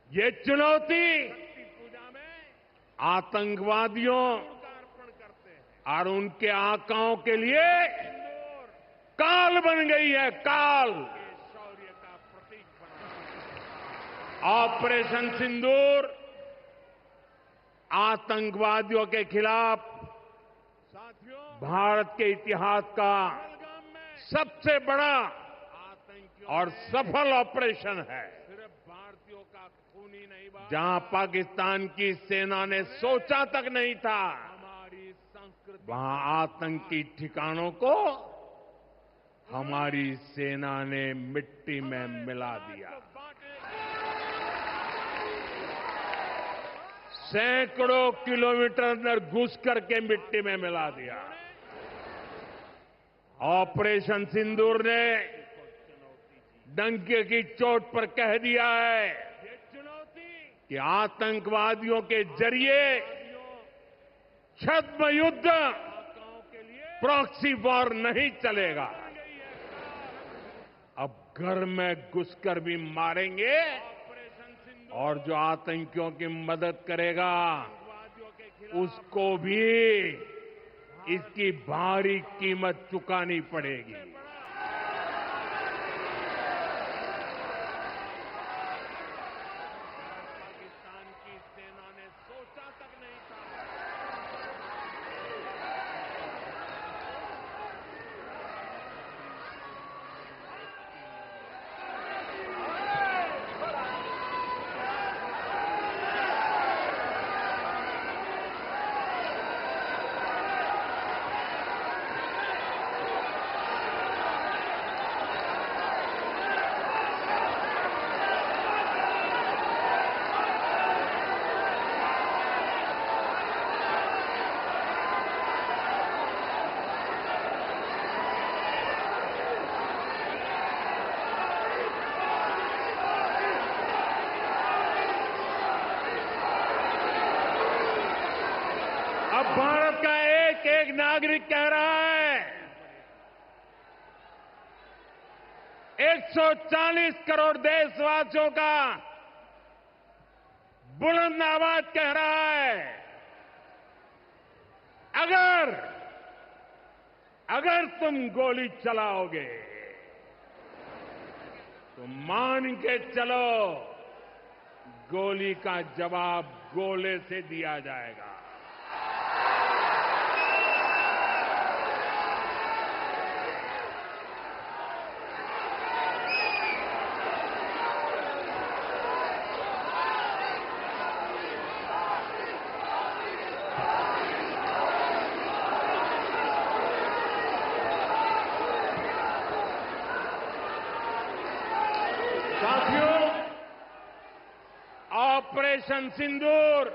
ये चुनौती आतंकवादियों और उनके आकाओं के लिए काल बन गई है, काल। ऑपरेशन सिंदूर आतंकवादियों के खिलाफ भारत के इतिहास का सबसे बड़ा और सफल ऑपरेशन है, जहां पाकिस्तान की सेना ने सोचा तक नहीं था, वहां आतंकी ठिकानों को हमारी सेना ने मिट्टी में मिला दिया। सैकड़ों किलोमीटर अंदर घुस करके मिट्टी में मिला दिया। ऑपरेशन सिंदूर ने डंके की चोट पर कह दिया है कि आतंकवादियों के जरिए छद्म युद्ध, प्रॉक्सी वॉर नहीं चलेगा। अब घर में घुसकर भी मारेंगे और जो आतंकियों की मदद करेगा उसको भी इसकी भारी कीमत चुकानी पड़ेगी। पाकिस्तान की सेना ने सोचा तक नहीं था। अब भारत का एक एक नागरिक कह रहा है, 140 करोड़ देशवासियों का बुलंद आवाज कह रहा है, अगर तुम गोली चलाओगे तो मान के चलो गोली का जवाब गोले से दिया जाएगा। साथियों, ऑपरेशन सिंदूर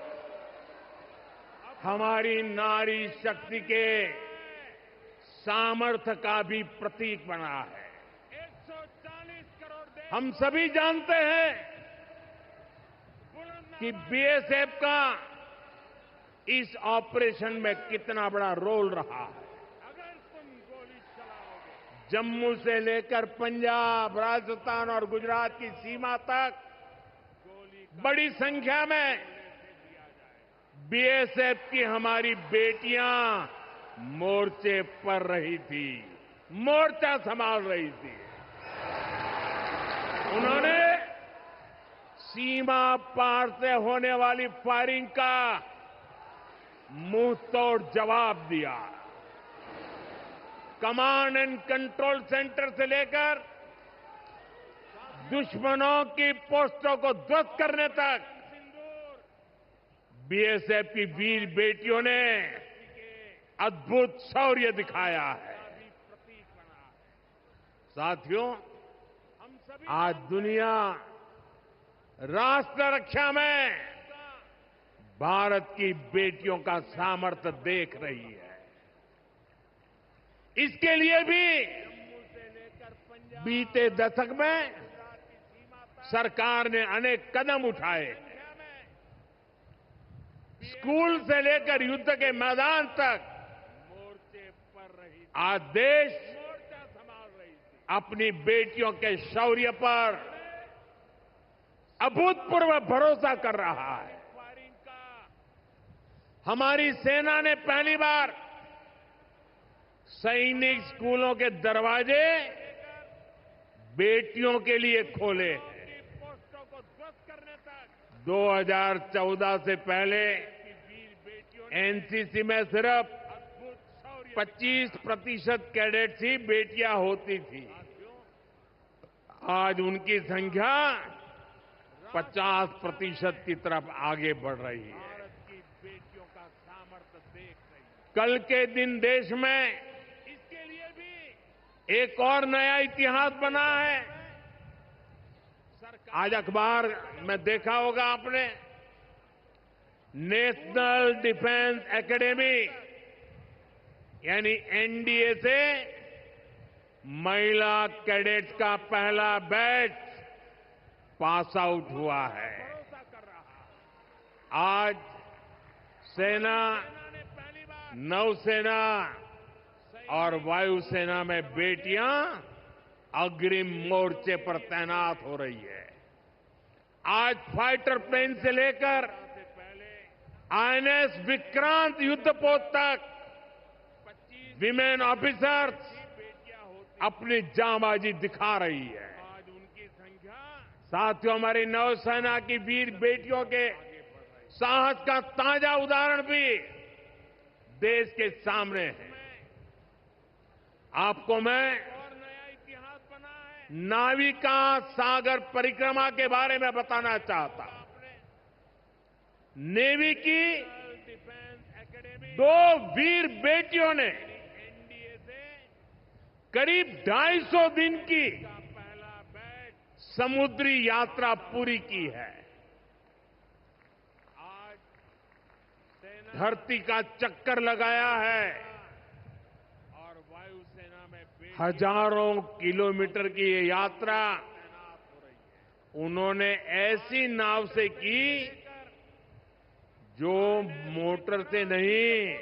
हमारी नारी शक्ति के सामर्थ्य का भी प्रतीक बना है। 140 करोड़ हम सभी जानते हैं कि बीएसएफ का इस ऑपरेशन में कितना बड़ा रोल रहा है। जम्मू से लेकर पंजाब, राजस्थान और गुजरात की सीमा तक बड़ी संख्या में बीएसएफ की हमारी बेटियां मोर्चे पर रही थी, मोर्चा संभाल रही थी। उन्होंने सीमा पार से होने वाली फायरिंग का मुंह तोड़ जवाब दिया। कमांड एंड कंट्रोल सेंटर से लेकर दुश्मनों की पोस्टों को ध्वस्त करने तक बीएसएफ की वीर बेटियों ने अद्भुत शौर्य दिखाया है। साथियों, आज दुनिया राष्ट्र रक्षा में भारत की बेटियों का सामर्थ्य देख रही है। इसके लिए भी बीते दशक में सरकार ने अनेक कदम उठाए। स्कूल से लेकर युद्ध के मैदान तक आज देश अपनी बेटियों के शौर्य पर अभूतपूर्व भरोसा कर रहा है। हमारी सेना ने पहली बार सैनिक स्कूलों के दरवाजे बेटियों के लिए खोले हैं। 2014 से पहले एनसीसी में सिर्फ 25% कैडेट्स ही बेटियां होती थी। आज उनकी संख्या 50% की तरफ आगे बढ़ रही है। कल के दिन देश में इसके लिए भी एक और नया इतिहास बना है। आज अखबार में देखा होगा आपने, नेशनल डिफेंस एकेडमी यानी एनडीए से महिला कैडेट्स का पहला बैच पास आउट हुआ है। आज सेना, नौसेना और वायुसेना में बेटियां अग्रिम मोर्चे पर तैनात हो रही है। आज फाइटर प्लेन से लेकर आईएनएस विक्रांत युद्धपोत तक विमेन ऑफिसर्स अपनी जांबाजी दिखा रही है। साथियों, हमारी नौसेना की वीर बेटियों के साहस का ताजा उदाहरण भी देश के सामने है। आपको मैं नाविका सागर परिक्रमा के बारे में बताना चाहता हूं। नेवी की 2 वीर बेटियों ने करीब 250 दिन की समुद्री यात्रा पूरी की है। धरती का चक्कर लगाया है और वायुसेना में हजारों किलोमीटर की ये यात्रा उन्होंने ऐसी नाव से की जो मोटर से नहीं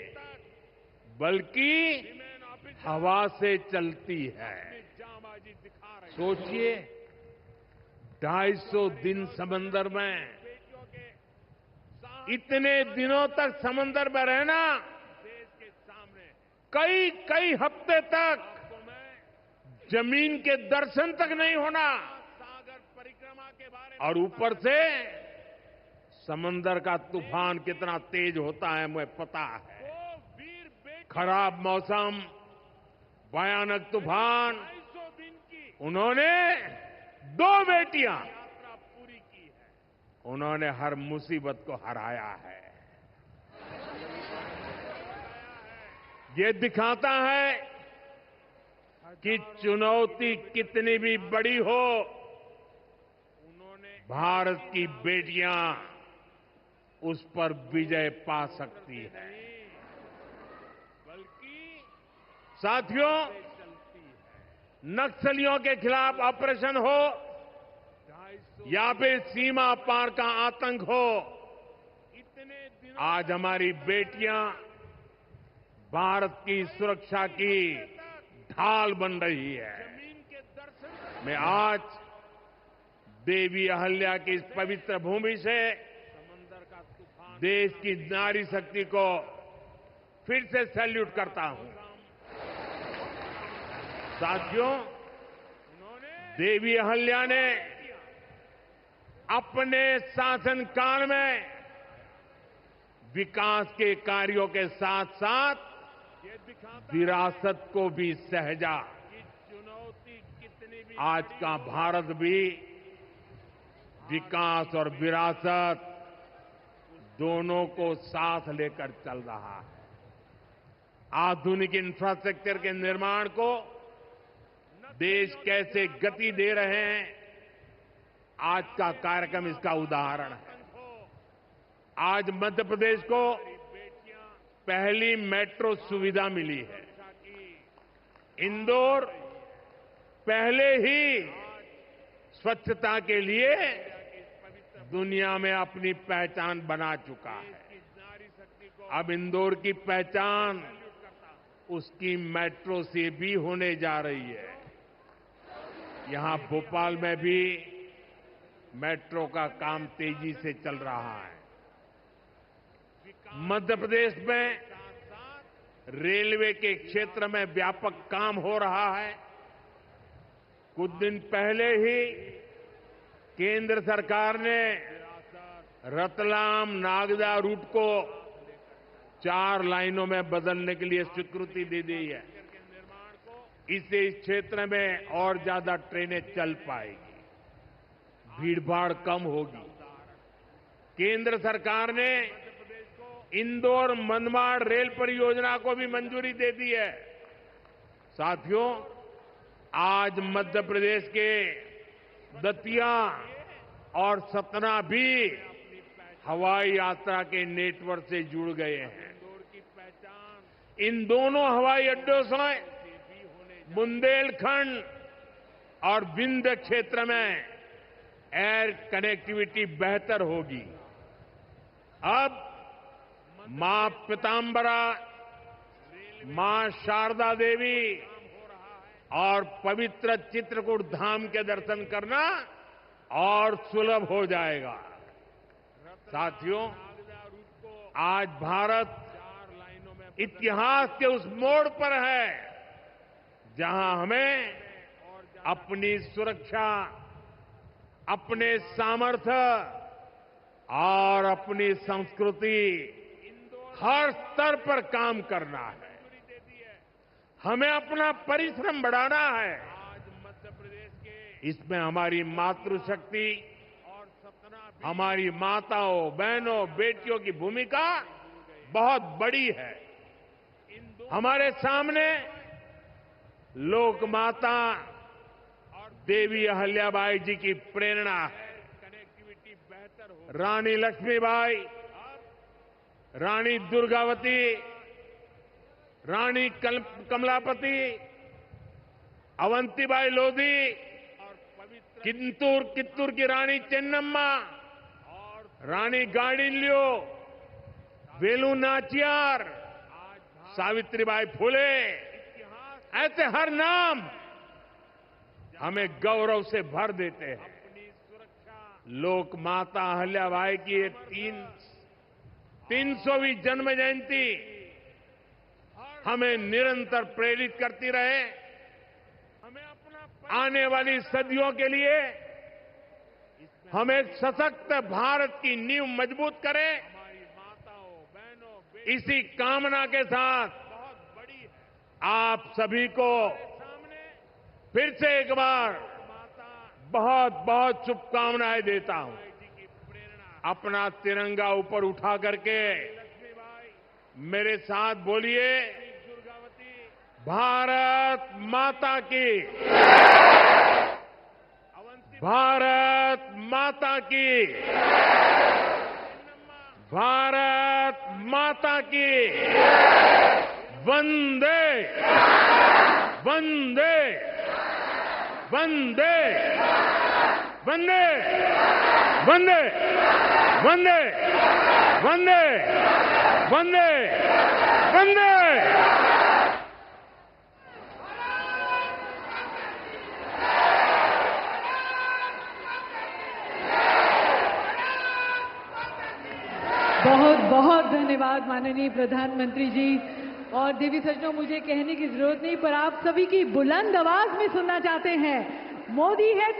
बल्कि हवा से चलती है। सोचिए, 250 दिन समंदर में, इतने दिनों तक समंदर में रहना, कई हफ्ते तक जमीन के दर्शन तक नहीं होना, और ऊपर से समंदर का तूफान कितना तेज होता है मुझे पता है। खराब मौसम, भयानक तूफान, उन्होंने 2 बेटियां, उन्होंने हर मुसीबत को हराया है। ये दिखाता है कि चुनौती कितनी भी बड़ी हो, भारत की बेटियां उस पर विजय पा सकती है। साथियों, नक्सलियों के खिलाफ ऑपरेशन हो या फिर सीमा पार का आतंक हो, आज हमारी बेटियां भारत की सुरक्षा की ढाल बन रही है। मैं आज देवी अहल्या की इस पवित्र भूमि से देश की नारी शक्ति को फिर से सैल्यूट करता हूं। साथियों, देवी अहल्या ने अपने शासनकाल में विकास के कार्यों के साथ साथ विरासत को भी सहेजा। आज का भारत भी विकास और विरासत दोनों को साथ लेकर चल रहा है। आधुनिक इंफ्रास्ट्रक्चर के निर्माण को देश कैसे गति दे रहे हैं, आज का कार्यक्रम इसका उदाहरण है। आज मध्य प्रदेश को पहली मेट्रो सुविधा मिली है। इंदौर पहले ही स्वच्छता के लिए दुनिया में अपनी पहचान बना चुका है। अब इंदौर की पहचान उसकी मेट्रो से भी होने जा रही है। यहां भोपाल में भी मेट्रो का काम तेजी से चल रहा है। मध्य प्रदेश में रेलवे के क्षेत्र में व्यापक काम हो रहा है। कुछ दिन पहले ही केंद्र सरकार ने रतलाम नागदा रूट को 4 लाइनों में बदलने के लिए स्वीकृति दे दी है। इससे इस क्षेत्र में और ज्यादा ट्रेनें चल पाएगी, भीड़भाड़ कम होगी। केंद्र सरकार ने इंदौर मनमाड़ रेल परियोजना को भी मंजूरी दे दी है। साथियों, आज मध्य प्रदेश के दतिया और सतना भी हवाई यात्रा के नेटवर्क से जुड़ गए हैं। इन दोनों हवाई अड्डों से बुंदेलखंड और विंध्य क्षेत्र में एयर कनेक्टिविटी बेहतर होगी। अब मां पीतांबरा, मां शारदा देवी और पवित्र चित्रकूट धाम के दर्शन करना और सुलभ हो जाएगा। साथियों, आज भारत इतिहास के उस मोड़ पर है जहां हमें अपनी सुरक्षा, अपने सामर्थ्य और अपनी संस्कृति हर स्तर पर काम करना है। हमें अपना परिश्रम बढ़ाना है। इसमें हमारी मातृशक्ति, हमारी माताओं, बहनों, बेटियों की भूमिका बहुत बड़ी है। हमारे सामने लोक माता देवी अहिल्याबाई जी की प्रेरणा है। रानी लक्ष्मीबाई, रानी दुर्गावती, रानी कमलापति, अवंतीबाई लोधी, कित्तूर की रानी चेन्नम्मा, रानी गाडिल्यो, वेलु नाचियार, सावित्रीबाई फुले, ऐसे हर नाम हमें गौरव से भर देते हैं। लोक माता अहिल्याबाई की 300वीं जन्म जयंती हमें निरंतर प्रेरित करती रहे। आने वाली सदियों के लिए हमें सशक्त भारत की नींव मजबूत करें। इसी कामना के साथ आप सभी को फिर से एक बार बहुत बहुत शुभकामनाएं देता हूं। अपना तिरंगा ऊपर उठा करके मेरे साथ बोलिए, भारत माता की, भारत माता की, भारत माता की, वंदे वंदे वंदे वंदे वंदे वंदे वंदे वंदे वंदे। बहुत बहुत धन्यवाद माननीय प्रधानमंत्री जी। और देवी सज्जनों, मुझे कहने की जरूरत नहीं, पर आप सभी की बुलंद आवाज में सुनना चाहते हैं, मोदी है तो